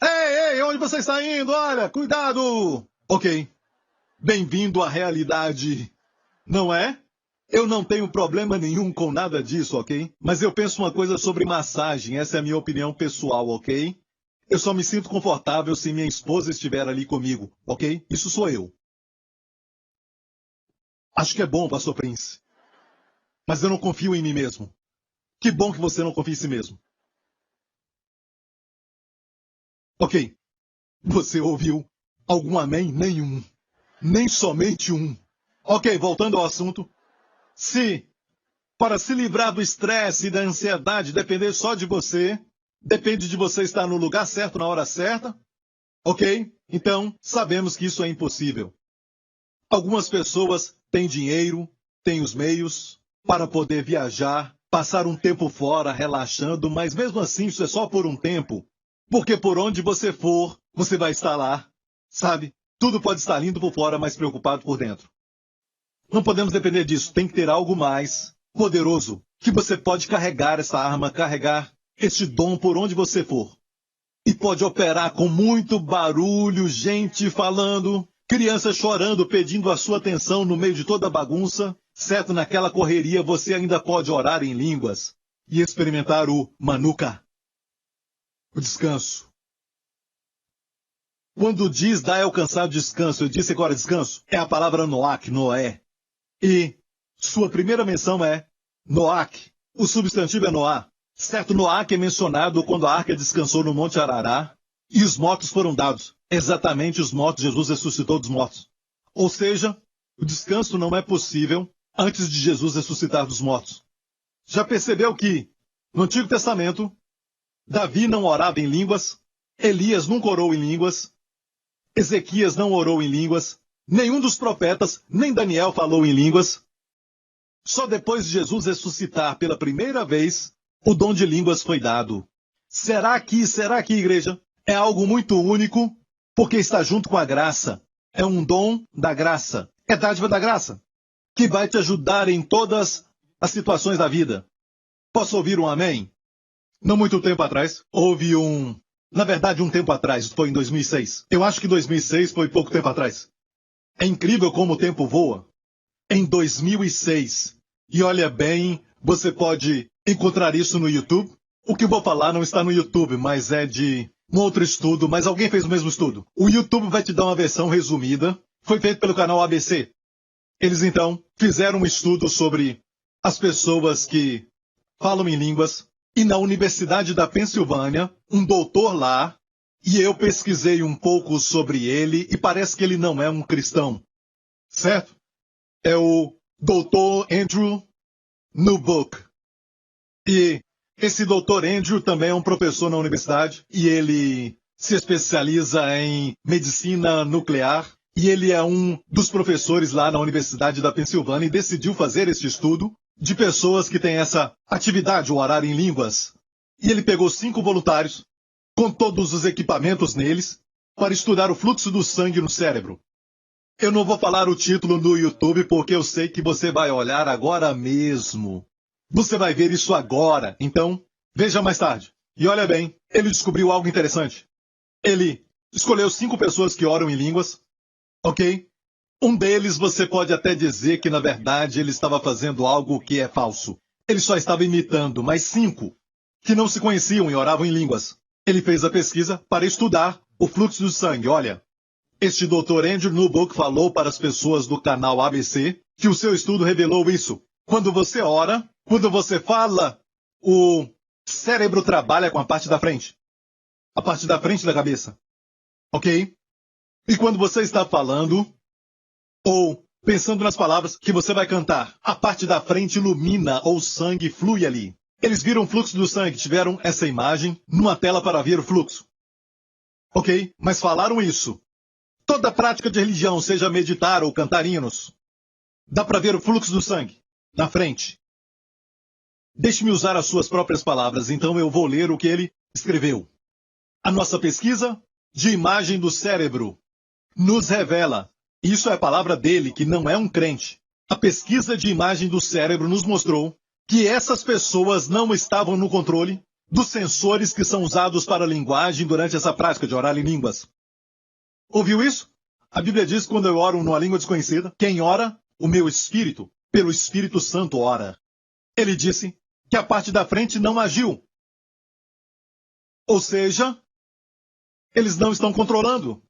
Ei, onde você está indo? Olha, cuidado! Ok. Bem-vindo à realidade, não é? Eu não tenho problema nenhum com nada disso, ok? Mas eu penso uma coisa sobre massagem, essa é a minha opinião pessoal, ok? Eu só me sinto confortável se minha esposa estiver ali comigo, ok? Isso sou eu. Acho que é bom, Pastor Prince. Mas eu não confio em mim mesmo. Que bom que você não confia em si mesmo. Ok. Você ouviu algum amém? Nenhum. Nem somente um. Ok, voltando ao assunto. Se, para se livrar do estresse e da ansiedade, depender só de você, depende de você estar no lugar certo, na hora certa, ok? Então, sabemos que isso é impossível. Algumas pessoas têm dinheiro, têm os meios para poder viajar, passar um tempo fora, relaxando, mas mesmo assim isso é só por um tempo. Porque por onde você for, você vai estar lá, sabe? Tudo pode estar lindo por fora, mas preocupado por dentro. Não podemos depender disso. Tem que ter algo mais poderoso, que você pode carregar essa arma, carregar este dom por onde você for. E pode operar com muito barulho, gente falando, crianças chorando, pedindo a sua atenção no meio de toda a bagunça. Certo, naquela correria você ainda pode orar em línguas e experimentar o manuka, o descanso. Quando diz dá alcançar descanso, eu disse agora descanso, é a palavra Noach, Noé. E sua primeira menção é Noach. O substantivo é Noá. Certo, Noach é mencionado quando a arca descansou no Monte Arará e os mortos foram dados. Exatamente os mortos, Jesus ressuscitou dos mortos. Ou seja, o descanso não é possível antes de Jesus ressuscitar dos mortos. Já percebeu que, no Antigo Testamento, Davi não orava em línguas, Elias nunca orou em línguas, Ezequias não orou em línguas, nenhum dos profetas, nem Daniel falou em línguas. Só depois de Jesus ressuscitar pela primeira vez, o dom de línguas foi dado. Será que, igreja, é algo muito único, porque está junto com a graça? É um dom da graça, é dádiva da graça, que vai te ajudar em todas as situações da vida. Posso ouvir um amém? Não muito tempo atrás, houve na verdade, um tempo atrás, foi em 2006. Eu acho que 2006 foi pouco tempo atrás. É incrível como o tempo voa. Em 2006. E olha bem, você pode encontrar isso no YouTube. O que eu vou falar não está no YouTube, mas é de um outro estudo, mas alguém fez o mesmo estudo. O YouTube vai te dar uma versão resumida. Foi feito pelo canal ABC. Eles, então, fizeram um estudo sobre as pessoas que falam em línguas. E na Universidade da Pensilvânia, um doutor lá, e eu pesquisei um pouco sobre ele, e parece que ele não é um cristão. Certo? É o Dr. Andrew Newbook. E esse Dr. Andrew também é um professor na universidade, e ele se especializa em medicina nuclear, e ele é um dos professores lá na Universidade da Pensilvânia e decidiu fazer este estudo de pessoas que têm essa atividade, o orar em línguas. E ele pegou 5 voluntários, com todos os equipamentos neles, para estudar o fluxo do sangue no cérebro. Eu não vou falar o título no YouTube porque eu sei que você vai olhar agora mesmo. Você vai ver isso agora, então veja mais tarde. E olha bem, ele descobriu algo interessante. Ele escolheu 5 pessoas que oram em línguas, ok? Um deles você pode até dizer que, na verdade, ele estava fazendo algo que é falso. Ele só estava imitando, mas 5 que não se conheciam e oravam em línguas. Ele fez a pesquisa para estudar o fluxo do sangue. Olha, Este Dr. Andrew Newbook falou para as pessoas do canal ABC que o seu estudo revelou isso. Quando você ora, quando você fala, o cérebro trabalha com a parte da frente. A parte da frente da cabeça. Ok? E quando você está falando, ou pensando nas palavras que você vai cantar, a parte da frente ilumina ou o sangue flui ali. Eles viram o fluxo do sangue, tiveram essa imagem numa tela para ver o fluxo. Ok? Mas falaram isso. Toda prática de religião, seja meditar ou cantar hinos, dá para ver o fluxo do sangue na frente. Deixe-me usar as suas próprias palavras, então eu vou ler o que ele escreveu. A nossa pesquisa de imagem do cérebro nos revela, isso é a palavra dele, que não é um crente. A pesquisa de imagem do cérebro nos mostrou que essas pessoas não estavam no controle dos sensores que são usados para a linguagem durante essa prática de orar em línguas. Ouviu isso? A Bíblia diz que quando eu oro numa língua desconhecida, quem ora? O meu espírito, pelo Espírito Santo ora. Ele disse que a parte da frente não agiu. Ou seja, eles não estão controlando.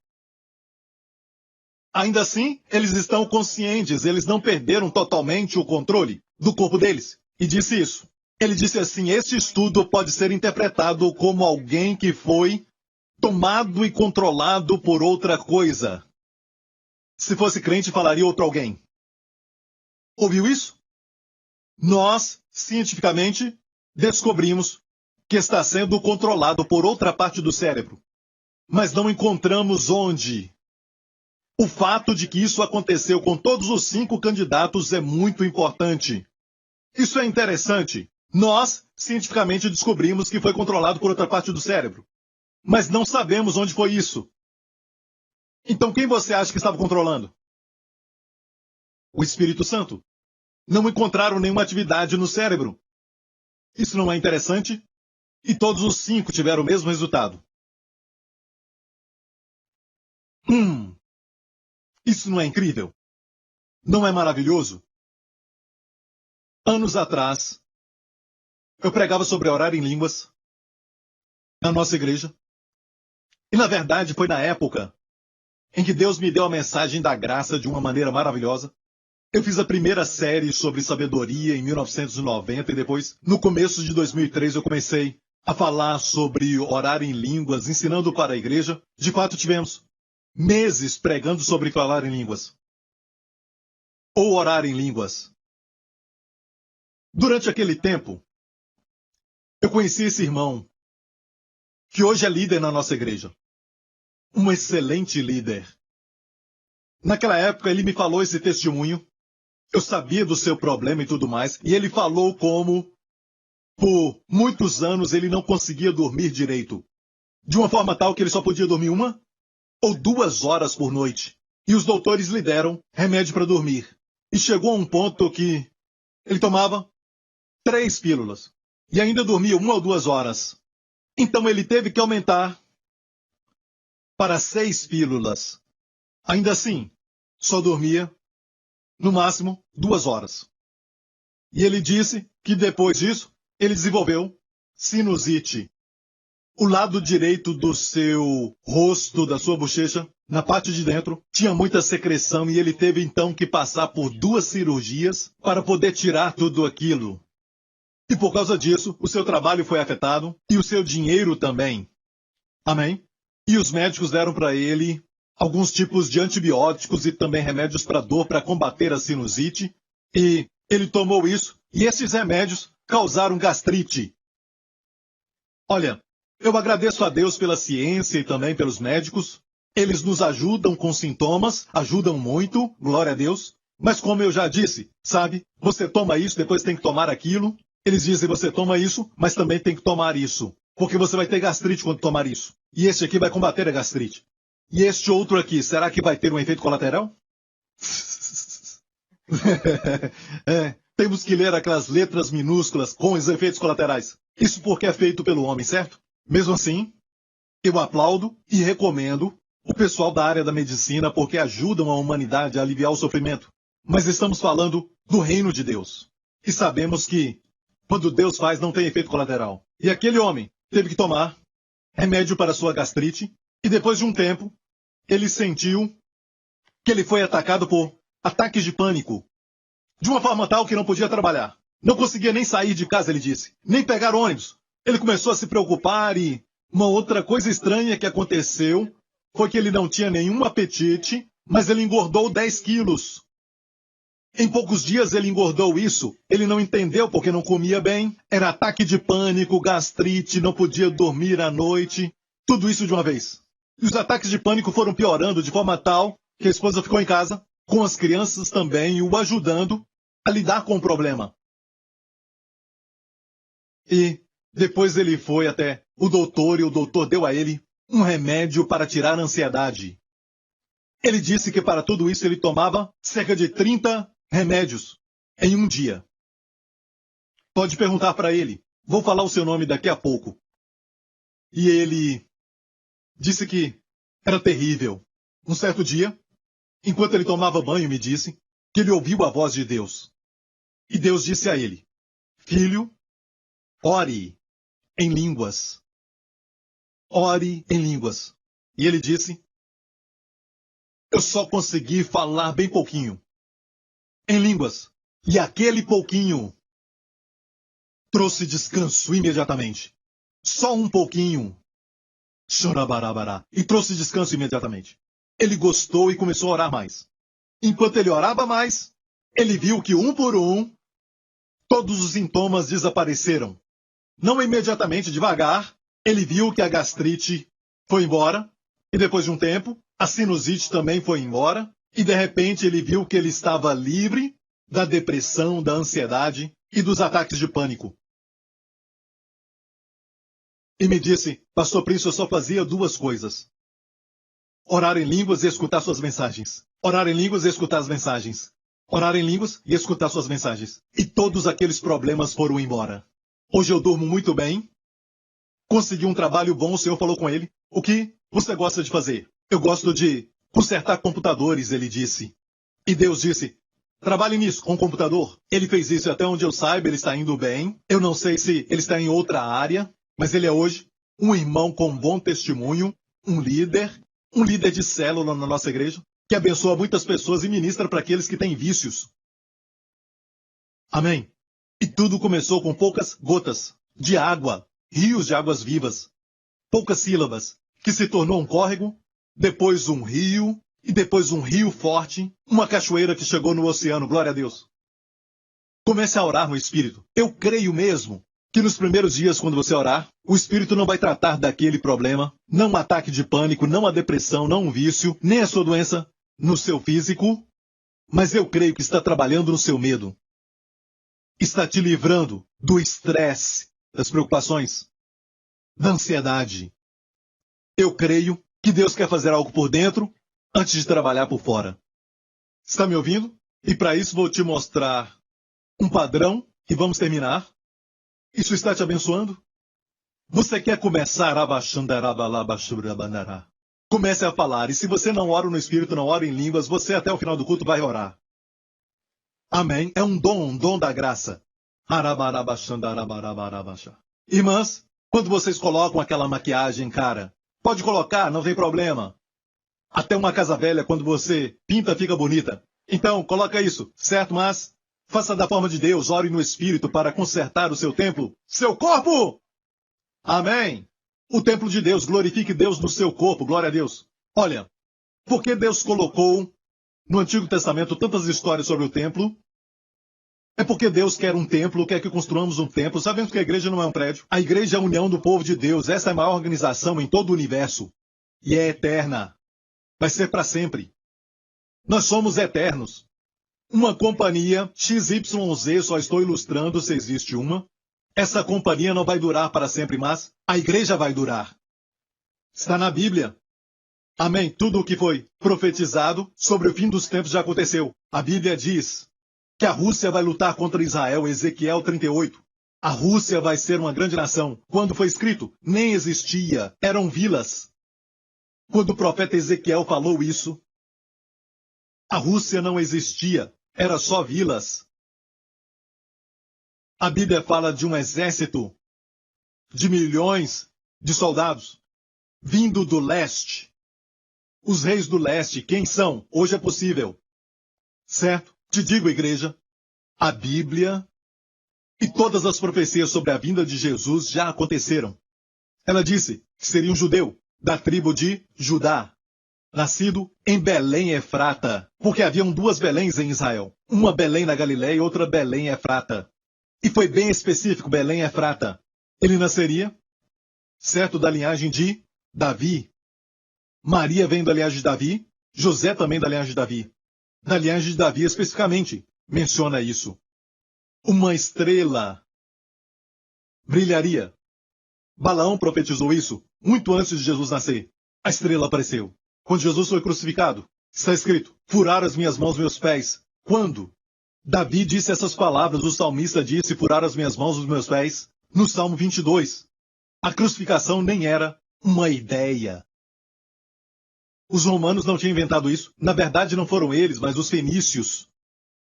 Ainda assim, eles estão conscientes, eles não perderam totalmente o controle do corpo deles. E disse isso. Ele disse assim, este estudo pode ser interpretado como alguém que foi tomado e controlado por outra coisa. Se fosse crente, falaria outro alguém. Ouviu isso? Nós, cientificamente, descobrimos que está sendo controlado por outra parte do cérebro. Mas não encontramos onde. O fato de que isso aconteceu com todos os 5 candidatos é muito importante. Isso é interessante. Nós, cientificamente, descobrimos que foi controlado por outra parte do cérebro. Mas não sabemos onde foi isso. Então quem você acha que estava controlando? O Espírito Santo. Não encontraram nenhuma atividade no cérebro. Isso não é interessante? E todos os 5 tiveram o mesmo resultado. Isso não é incrível? Não é maravilhoso? Anos atrás, eu pregava sobre orar em línguas na nossa igreja. E na verdade foi na época em que Deus me deu a mensagem da graça de uma maneira maravilhosa. Eu fiz a primeira série sobre sabedoria em 1990 e depois, no começo de 2003, eu comecei a falar sobre orar em línguas, ensinando para a igreja. De fato, tivemos meses pregando sobre falar em línguas. Ou orar em línguas. Durante aquele tempo, eu conheci esse irmão, que hoje é líder na nossa igreja. Um excelente líder. Naquela época, ele me falou esse testemunho. Eu sabia do seu problema e tudo mais. E ele falou como, por muitos anos, ele não conseguia dormir direito. De uma forma tal que ele só podia dormir 1 ou 2 horas por noite. E os doutores lhe deram remédio para dormir. E chegou a um ponto que ele tomava 3 pílulas. E ainda dormia 1 ou 2 horas. Então ele teve que aumentar para 6 pílulas. Ainda assim, só dormia, no máximo, 2 horas. E ele disse que depois disso, ele desenvolveu sinusite. O lado direito do seu rosto, da sua bochecha, na parte de dentro, tinha muita secreção e ele teve então que passar por 2 cirurgias para poder tirar tudo aquilo. E por causa disso, o seu trabalho foi afetado e o seu dinheiro também. Amém? E os médicos deram para ele alguns tipos de antibióticos e também remédios para dor para combater a sinusite. E ele tomou isso e esses remédios causaram gastrite. Olha, eu agradeço a Deus pela ciência e também pelos médicos. Eles nos ajudam com sintomas, ajudam muito, glória a Deus. Mas como eu já disse, sabe, você toma isso, depois tem que tomar aquilo. Eles dizem, você toma isso, mas também tem que tomar isso. Porque você vai ter gastrite quando tomar isso. E este aqui vai combater a gastrite. E este outro aqui, será que vai ter um efeito colateral? Temos que ler aquelas letras minúsculas com os efeitos colaterais. Isso porque é feito pelo homem, certo? Mesmo assim, eu aplaudo e recomendo o pessoal da área da medicina porque ajudam a humanidade a aliviar o sofrimento. Mas estamos falando do reino de Deus. E sabemos que quando Deus faz não tem efeito colateral. E aquele homem teve que tomar remédio para sua gastrite e depois de um tempo, ele sentiu que ele foi atacado por ataques de pânico. De uma forma tal que não podia trabalhar. Não conseguia nem sair de casa, ele disse. Nem pegar ônibus. Ele começou a se preocupar e uma outra coisa estranha que aconteceu foi que ele não tinha nenhum apetite, mas ele engordou 10 quilos. Em poucos dias ele engordou isso. Ele não entendeu porque não comia bem. Era ataque de pânico, gastrite, não podia dormir à noite. Tudo isso de uma vez. E os ataques de pânico foram piorando de forma tal que a esposa ficou em casa, com as crianças também, o ajudando a lidar com o problema. E depois ele foi até o doutor e o doutor deu a ele um remédio para tirar a ansiedade. Ele disse que para tudo isso ele tomava cerca de 30 remédios em um dia. Pode perguntar para ele. Vou falar o seu nome daqui a pouco. E ele disse que era terrível. Um certo dia, enquanto ele tomava banho, me disse que ele ouviu a voz de Deus. E Deus disse a ele, filho, ore em línguas. Ore em línguas. E ele disse, eu só consegui falar bem pouquinho. Em línguas. E aquele pouquinho trouxe descanso imediatamente. Só um pouquinho. Chorabarabará. E trouxe descanso imediatamente. Ele gostou e começou a orar mais. Enquanto ele orava mais, ele viu que um por um, todos os sintomas desapareceram. Não imediatamente, devagar, ele viu que a gastrite foi embora, e depois de um tempo, a sinusite também foi embora, e de repente ele viu que ele estava livre da depressão, da ansiedade e dos ataques de pânico. E me disse, Pastor Prince, eu só fazia duas coisas. Orar em línguas e escutar suas mensagens. Orar em línguas e escutar as mensagens. Orar em línguas e escutar suas mensagens. E todos aqueles problemas foram embora. Hoje eu durmo muito bem. Consegui um trabalho bom, o Senhor falou com ele. O que você gosta de fazer? Eu gosto de consertar computadores, ele disse. E Deus disse, trabalhe nisso, com o computador. Ele fez isso até onde eu saiba, ele está indo bem. Eu não sei se ele está em outra área, mas ele é hoje um irmão com bom testemunho, um líder de célula na nossa igreja, que abençoa muitas pessoas e ministra para aqueles que têm vícios. Amém. E tudo começou com poucas gotas de água, rios de águas vivas, poucas sílabas, que se tornou um córrego, depois um rio, e depois um rio forte, uma cachoeira que chegou no oceano, glória a Deus. Comece a orar no Espírito. Eu creio mesmo que nos primeiros dias, quando você orar, o Espírito não vai tratar daquele problema, não um ataque de pânico, não a depressão, não um vício, nem a sua doença no seu físico, mas eu creio que está trabalhando no seu medo. Está te livrando do estresse, das preocupações, da ansiedade. Eu creio que Deus quer fazer algo por dentro antes de trabalhar por fora. Está me ouvindo? E para isso vou te mostrar um padrão e vamos terminar. Isso está te abençoando? Você quer começar a baixandarabalabashurabandará? Comece a falar. E se você não ora no Espírito, não ora em línguas, você até o final do culto vai orar. Amém? É um dom da graça. Irmãs, quando vocês colocam aquela maquiagem, cara, pode colocar, não tem problema. Até uma casa velha, quando você pinta, fica bonita. Então, coloca isso, certo? Mas faça da forma de Deus, ore no Espírito para consertar o seu templo, seu corpo! Amém! O templo de Deus, glorifique Deus no seu corpo, glória a Deus. Olha, por que Deus colocou no Antigo Testamento tantas histórias sobre o templo? É porque Deus quer um templo, quer que construamos um templo. Sabemos que a igreja não é um prédio. A igreja é a união do povo de Deus. Essa é a maior organização em todo o universo. E é eterna. Vai ser para sempre. Nós somos eternos. Uma companhia XYZ, só estou ilustrando se existe uma. Essa companhia não vai durar para sempre, mas a igreja vai durar. Está na Bíblia. Amém. Tudo o que foi profetizado sobre o fim dos tempos já aconteceu. A Bíblia diz que a Rússia vai lutar contra Israel, Ezequiel 38. A Rússia vai ser uma grande nação. Quando foi escrito, nem existia, eram vilas. Quando o profeta Ezequiel falou isso, a Rússia não existia, era só vilas. A Bíblia fala de um exército de milhões de soldados vindo do leste. Os reis do leste, quem são? Hoje é possível. Certo? Te digo, igreja, a Bíblia e todas as profecias sobre a vinda de Jesus já aconteceram. Ela disse que seria um judeu, da tribo de Judá, nascido em Belém Efrata, porque haviam duas Beléns em Israel, uma Belém na Galiléia e outra Belém Efrata. E foi bem específico, Belém Efrata. Ele nasceria, certo, da linhagem de Davi. Maria vem da linhagem de Davi, José também da linhagem de Davi. Da linhagem de Davi especificamente, menciona isso. Uma estrela brilharia. Balaão profetizou isso muito antes de Jesus nascer. A estrela apareceu. Quando Jesus foi crucificado, está escrito, furar as minhas mãos, meus pés. Quando Davi disse essas palavras, o salmista disse, furar as minhas mãos, os meus pés, no Salmo 22. A crucificação nem era uma ideia. Os romanos não tinham inventado isso. Na verdade, não foram eles, mas os fenícios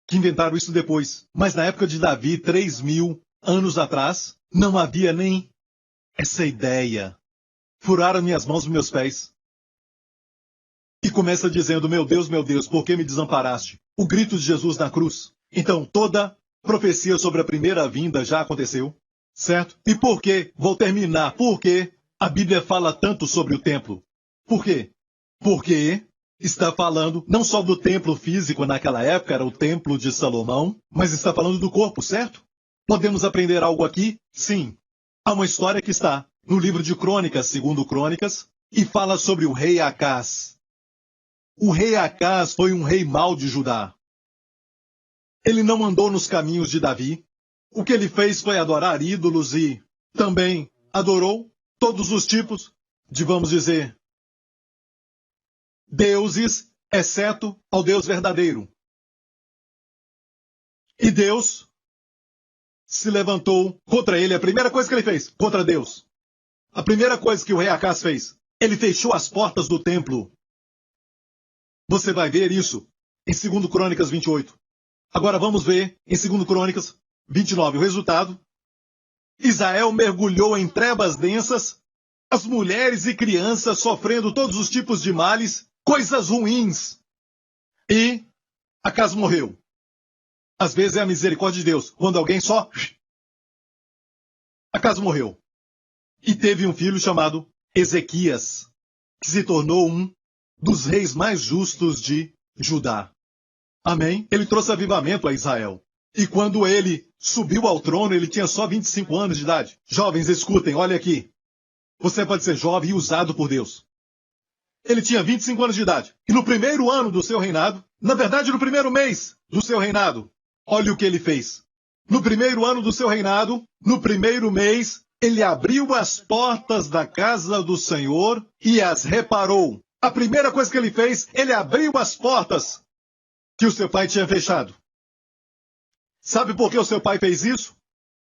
que inventaram isso depois. Mas na época de Davi, 3.000 anos atrás, não havia nem essa ideia. Furaram minhas mãos e meus pés. E começa dizendo, meu Deus, por que me desamparaste? O grito de Jesus na cruz. Então, toda profecia sobre a primeira vinda já aconteceu, certo? E por que? Vou terminar. Por que a Bíblia fala tanto sobre o templo? Por quê? Porque está falando não só do templo físico naquela época, era o templo de Salomão, mas está falando do corpo, certo? Podemos aprender algo aqui? Sim. Há uma história que está no livro de Crônicas, segundo Crônicas, e fala sobre o rei Acás. O rei Acás foi um rei mau de Judá. Ele não andou nos caminhos de Davi. O que ele fez foi adorar ídolos e também adorou todos os tipos de, vamos dizer, deuses, exceto ao Deus verdadeiro. E Deus se levantou contra ele. A primeira coisa que ele fez, contra Deus. A primeira coisa que o rei Acás fez, ele fechou as portas do templo. Você vai ver isso em 2 Crônicas 28. Agora vamos ver em 2 Crônicas 29 o resultado. Israel mergulhou em trevas densas, as mulheres e crianças sofrendo todos os tipos de males, coisas ruins. E Acás morreu. Às vezes é a misericórdia de Deus, quando alguém só... Acás morreu. E teve um filho chamado Ezequias, que se tornou um dos reis mais justos de Judá. Amém? Ele trouxe avivamento a Israel. E quando ele subiu ao trono, ele tinha só 25 anos de idade. Jovens, escutem, olha aqui. Você pode ser jovem e usado por Deus. Ele tinha 25 anos de idade. E no primeiro ano do seu reinado, na verdade no primeiro mês do seu reinado, olha o que ele fez. No primeiro ano do seu reinado, no primeiro mês, ele abriu as portas da casa do Senhor e as reparou. A primeira coisa que ele fez, ele abriu as portas que o seu pai tinha fechado. Sabe por que o seu pai fez isso?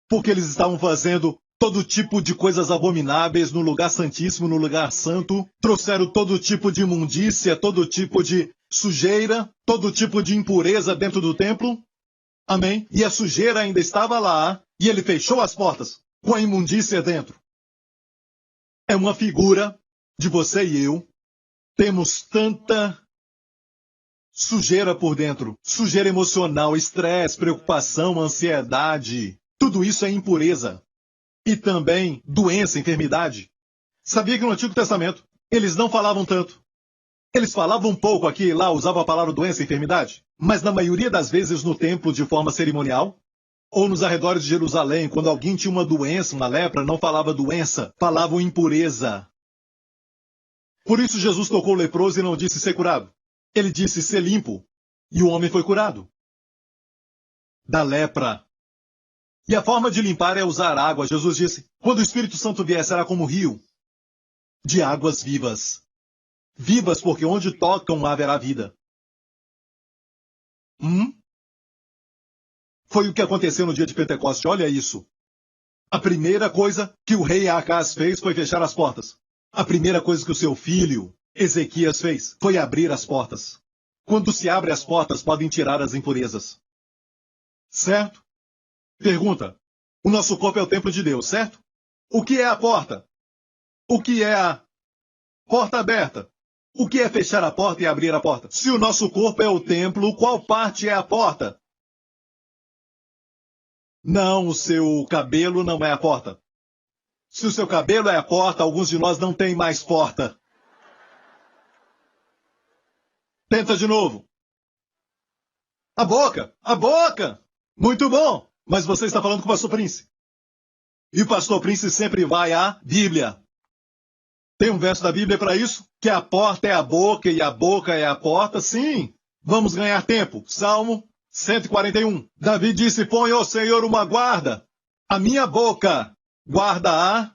Porque eles estavam fazendo todo tipo de coisas abomináveis no lugar santíssimo, no lugar santo. Trouxeram todo tipo de imundícia, todo tipo de sujeira, todo tipo de impureza dentro do templo. Amém? E a sujeira ainda estava lá, e ele fechou as portas com a imundícia dentro. É uma figura de você e eu. Temos tanta sujeira por dentro. Sujeira emocional, estresse, preocupação, ansiedade. Tudo isso é impureza. E também doença, enfermidade. Sabia que no Antigo Testamento eles não falavam tanto. Eles falavam um pouco aqui e lá, usavam a palavra doença e enfermidade. Mas na maioria das vezes no templo de forma cerimonial, ou nos arredores de Jerusalém, quando alguém tinha uma doença, uma lepra, não falava doença, falavam impureza. Por isso Jesus tocou o leproso e não disse ser curado. Ele disse ser limpo. E o homem foi curado da lepra. E a forma de limpar é usar água. Jesus disse, quando o Espírito Santo vier, será como rio de águas vivas. Vivas, porque onde tocam haverá vida. Foi o que aconteceu no dia de Pentecostes. Olha isso. A primeira coisa que o rei Acás fez foi fechar as portas. A primeira coisa que o seu filho Ezequias fez foi abrir as portas. Quando se abre as portas, podem tirar as impurezas. Certo? Pergunta. O nosso corpo é o templo de Deus, certo? O que é a porta? O que é a porta aberta? O que é fechar a porta e abrir a porta? Se o nosso corpo é o templo, qual parte é a porta? Não, o seu cabelo não é a porta. Se o seu cabelo é a porta, alguns de nós não têm mais porta. Tenta de novo. A boca! A boca! Muito bom! Mas você está falando com o pastor Prince. E o pastor Prince sempre vai à Bíblia. Tem um verso da Bíblia para isso? Que a porta é a boca e a boca é a porta? Sim! Vamos ganhar tempo. Salmo 141. Davi disse, põe, ó Senhor, uma guarda. A minha boca guarda a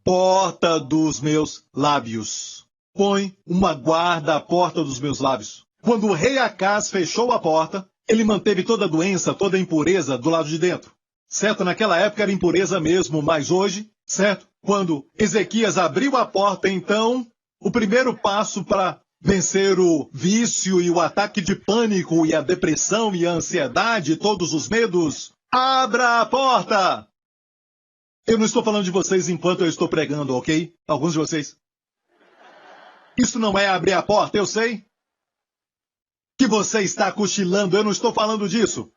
porta dos meus lábios. Põe uma guarda à porta dos meus lábios. Quando o rei Acaz fechou a porta, ele manteve toda a doença, toda a impureza do lado de dentro. Certo? Naquela época era impureza mesmo, mas hoje, certo? Quando Ezequias abriu a porta, então, o primeiro passo para vencer o vício e o ataque de pânico e a depressão e a ansiedade, todos os medos, abra a porta! Eu não estou falando de vocês enquanto eu estou pregando, ok? Alguns de vocês. Isso não é abrir a porta, eu sei. Que você está cochilando, eu não estou falando disso.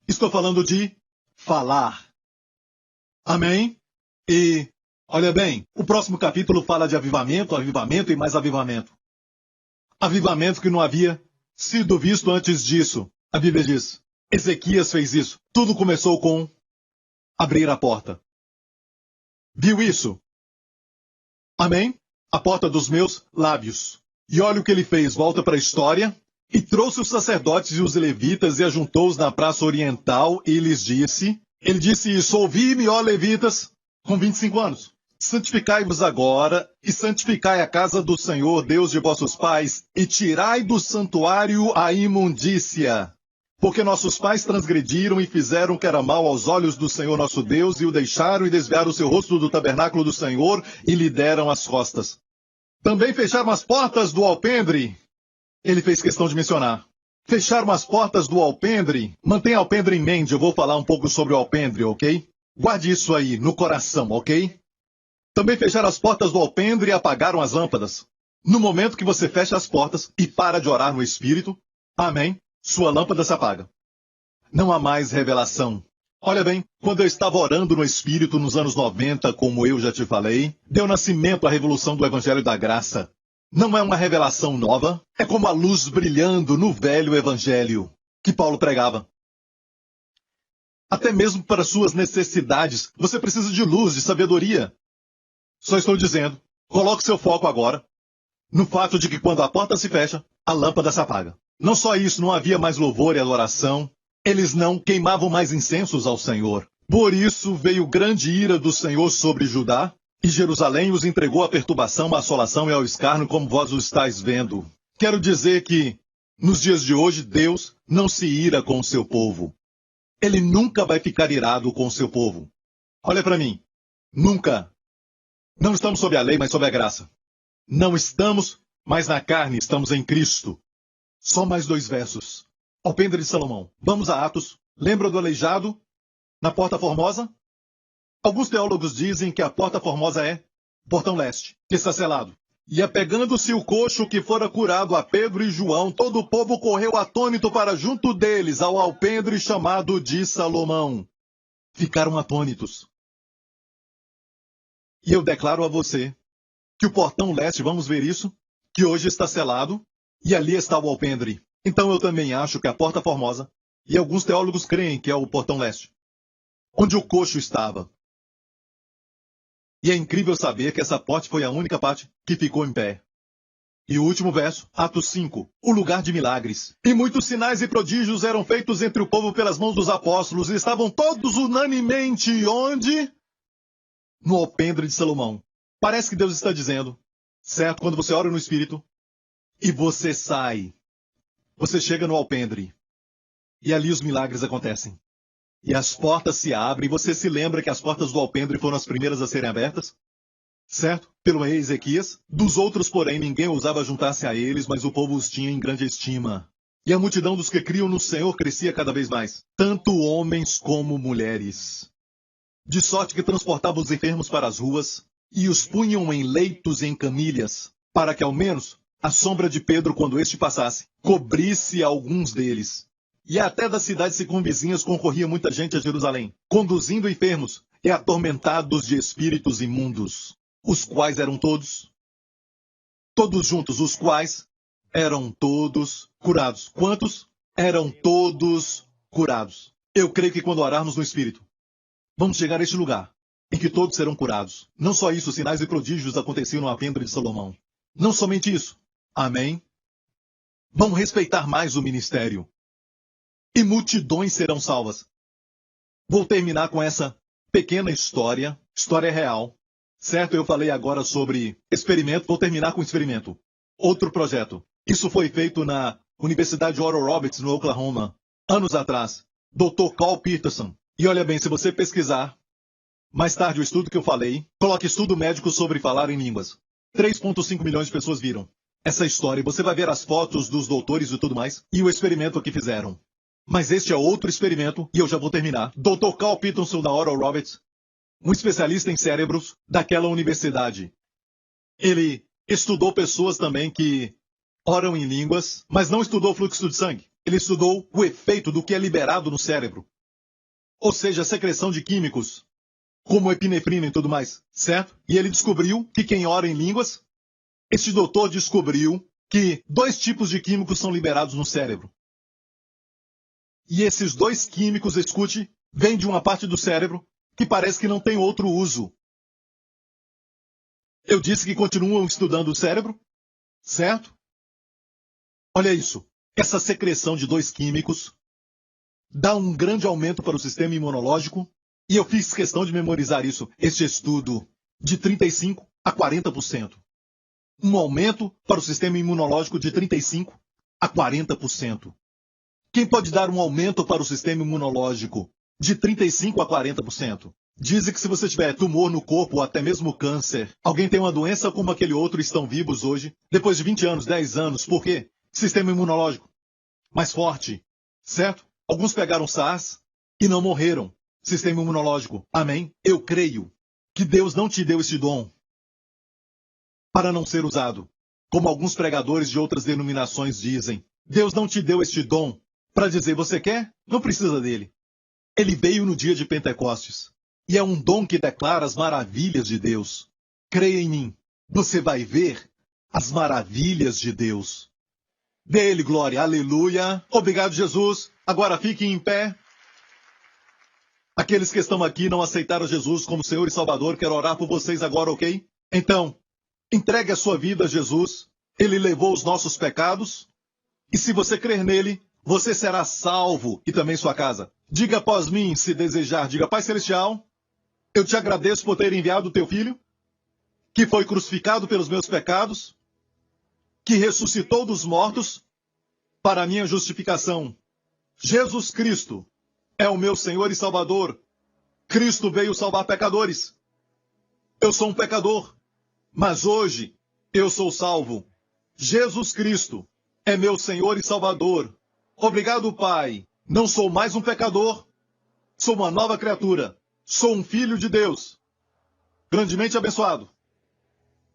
Estou falando de falar. Amém? E, olha bem, o próximo capítulo fala de avivamento, avivamento e mais avivamento. Avivamento que não havia sido visto antes disso. A Bíblia diz, Ezequias fez isso. Tudo começou com abrir a porta. Viu isso? Amém? A porta dos meus lábios. E olha o que ele fez, volta para a história, e trouxe os sacerdotes e os levitas e ajuntou-os na praça oriental e lhes disse, ele disse isso, ouvi-me, ó levitas, com 25 anos, santificai-vos agora e santificai a casa do Senhor, Deus de vossos pais, e tirai do santuário a imundícia. Porque nossos pais transgrediram e fizeram o que era mal aos olhos do Senhor nosso Deus, e o deixaram e desviaram o seu rosto do tabernáculo do Senhor, e lhe deram as costas. Também fecharam as portas do alpendre. Ele fez questão de mencionar. Fecharam as portas do alpendre. Mantenha alpendre em mente, eu vou falar um pouco sobre o alpendre, ok? Guarde isso aí no coração, ok? Também fecharam as portas do alpendre e apagaram as lâmpadas. No momento que você fecha as portas e para de orar no Espírito, amém, sua lâmpada se apaga. Não há mais revelação. Olha bem, quando eu estava orando no Espírito nos anos 90, como eu já te falei, deu nascimento à revolução do Evangelho da Graça. Não é uma revelação nova, é como a luz brilhando no velho Evangelho que Paulo pregava. Até mesmo para suas necessidades, você precisa de luz, de sabedoria. Só estou dizendo, coloque seu foco agora no fato de que quando a porta se fecha, a lâmpada se apaga. Não só isso, não havia mais louvor e adoração. Eles não queimavam mais incensos ao Senhor. Por isso veio grande ira do Senhor sobre Judá, e Jerusalém os entregou à perturbação, à assolação e ao escárnio, como vós o estáis vendo. Quero dizer que, nos dias de hoje, Deus não se ira com o seu povo. Ele nunca vai ficar irado com o seu povo. Olha para mim. Nunca. Não estamos sob a lei, mas sob a graça. Não estamos mais na carne, estamos em Cristo. Só mais 2 versos. Alpendre de Salomão. Vamos a Atos. Lembra do aleijado na Porta Formosa? Alguns teólogos dizem que a Porta Formosa é Portão Leste, que está selado. E apegando-se o coxo que fora curado a Pedro e João, todo o povo correu atônito para junto deles, ao alpendre chamado de Salomão. Ficaram atônitos. E eu declaro a você que o Portão Leste, vamos ver isso, que hoje está selado, e ali está o alpendre. Então eu também acho que a Porta Formosa, e alguns teólogos creem que é o Portão Leste, onde o coxo estava. E é incrível saber que essa porta foi a única parte que ficou em pé. E o último verso, Atos 5, o lugar de milagres. E muitos sinais e prodígios eram feitos entre o povo pelas mãos dos apóstolos, e estavam todos unanimemente onde? No alpendre de Salomão. Parece que Deus está dizendo, certo? Quando você ora no Espírito, e você sai, você chega no alpendre, e ali os milagres acontecem. E as portas se abrem, e você se lembra que as portas do alpendre foram as primeiras a serem abertas? Certo? Pelo rei Ezequias. Dos outros, porém, ninguém ousava juntar-se a eles, mas o povo os tinha em grande estima. E a multidão dos que criam no Senhor crescia cada vez mais, tanto homens como mulheres. De sorte que transportavam os enfermos para as ruas, e os punham em leitos e em camilhas, para que ao menos a sombra de Pedro, quando este passasse, cobrisse alguns deles. E até das cidades circunvizinhas concorria muita gente a Jerusalém, conduzindo enfermos e atormentados de espíritos imundos, os quais eram todos juntos, os quais eram todos curados. Quantos? Eram todos curados. Eu creio que quando orarmos no Espírito, vamos chegar a este lugar, em que todos serão curados. Não só isso, sinais e prodígios aconteciam no alpendre de Salomão. Não somente isso. Amém? Vão respeitar mais o ministério. E multidões serão salvas. Vou terminar com essa pequena história real. Certo? Eu falei agora sobre experimento, vou terminar com experimento. Outro projeto. Isso foi feito na Universidade Oral Roberts, no Oklahoma, anos atrás. Dr. Carl Peterson. E olha bem, se você pesquisar, mais tarde o estudo que eu falei, coloque estudo médico sobre falar em línguas. 3,5 milhões de pessoas viram essa história. Você vai ver as fotos dos doutores e tudo mais, e o experimento que fizeram. Mas este é outro experimento, e eu já vou terminar. Dr. Carl Peterson, da Oral Roberts, um especialista em cérebros daquela universidade. Ele estudou pessoas também que oram em línguas, mas não estudou fluxo de sangue. Ele estudou o efeito do que é liberado no cérebro. Ou seja, a secreção de químicos, como epinefrina e tudo mais, certo? E ele descobriu que quem ora em línguas, este doutor descobriu que 2 tipos de químicos são liberados no cérebro. E esses 2 químicos, escute, vêm de uma parte do cérebro que parece que não tem outro uso. Eu disse que continuam estudando o cérebro, certo? Olha isso. Essa secreção de 2 químicos dá um grande aumento para o sistema imunológico, e eu fiz questão de memorizar isso, este estudo, de 35% a 40%. Um aumento para o sistema imunológico de 35% a 40%. Quem pode dar um aumento para o sistema imunológico de 35% a 40%? Dizem que se você tiver tumor no corpo ou até mesmo câncer, alguém tem uma doença como aquele outro, estão vivos hoje, depois de 20 anos, 10 anos. Por quê? Sistema imunológico mais forte, certo? Alguns pegaram SARS e não morreram. Sistema imunológico. Amém? Eu creio que Deus não te deu este dom para não ser usado. Como alguns pregadores de outras denominações dizem. Deus não te deu este dom para dizer, você quer? Não precisa dele. Ele veio no dia de Pentecostes. E é um dom que declara as maravilhas de Deus. Creia em mim. Você vai ver as maravilhas de Deus. Dê Ele glória. Aleluia. Obrigado, Jesus. Agora fiquem em pé. Aqueles que estão aqui não aceitaram Jesus como Senhor e Salvador, quero orar por vocês agora, ok? Então, entregue a sua vida a Jesus. Ele levou os nossos pecados. E se você crer nele, você será salvo e também sua casa. Diga após mim, se desejar. Diga, Pai Celestial, eu te agradeço por ter enviado o teu Filho, que foi crucificado pelos meus pecados, que ressuscitou dos mortos para a minha justificação. Jesus Cristo é o meu Senhor e Salvador. Cristo veio salvar pecadores. Eu sou um pecador, mas hoje eu sou salvo. Jesus Cristo é meu Senhor e Salvador. Obrigado, Pai. Não sou mais um pecador, sou uma nova criatura. Sou um filho de Deus, grandemente abençoado,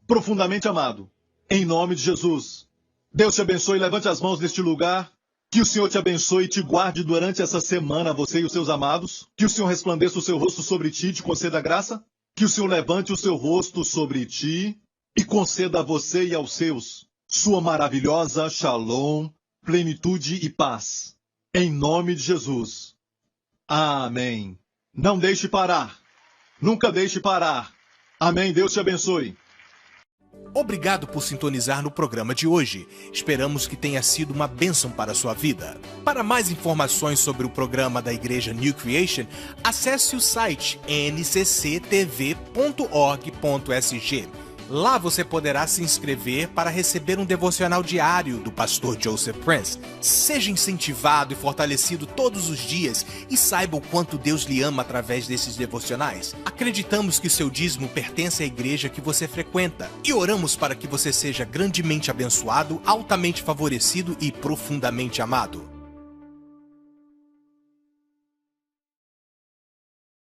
profundamente amado. Em nome de Jesus. Deus te abençoe. Levante as mãos neste lugar. Que o Senhor te abençoe e te guarde durante essa semana, você e os seus amados. Que o Senhor resplandeça o seu rosto sobre ti e te conceda graça. Que o Senhor levante o seu rosto sobre ti e conceda a você e aos seus sua maravilhosa shalom, plenitude e paz. Em nome de Jesus. Amém. Não deixe parar. Nunca deixe parar. Amém. Deus te abençoe. Obrigado por sintonizar no programa de hoje. Esperamos que tenha sido uma bênção para a sua vida. Para mais informações sobre o programa da Igreja New Creation, acesse o site ncctv.org.sg. Lá você poderá se inscrever para receber um devocional diário do pastor Joseph Prince. Seja incentivado e fortalecido todos os dias e saiba o quanto Deus lhe ama através desses devocionais. Acreditamos que seu dízimo pertence à igreja que você frequenta e oramos para que você seja grandemente abençoado, altamente favorecido e profundamente amado.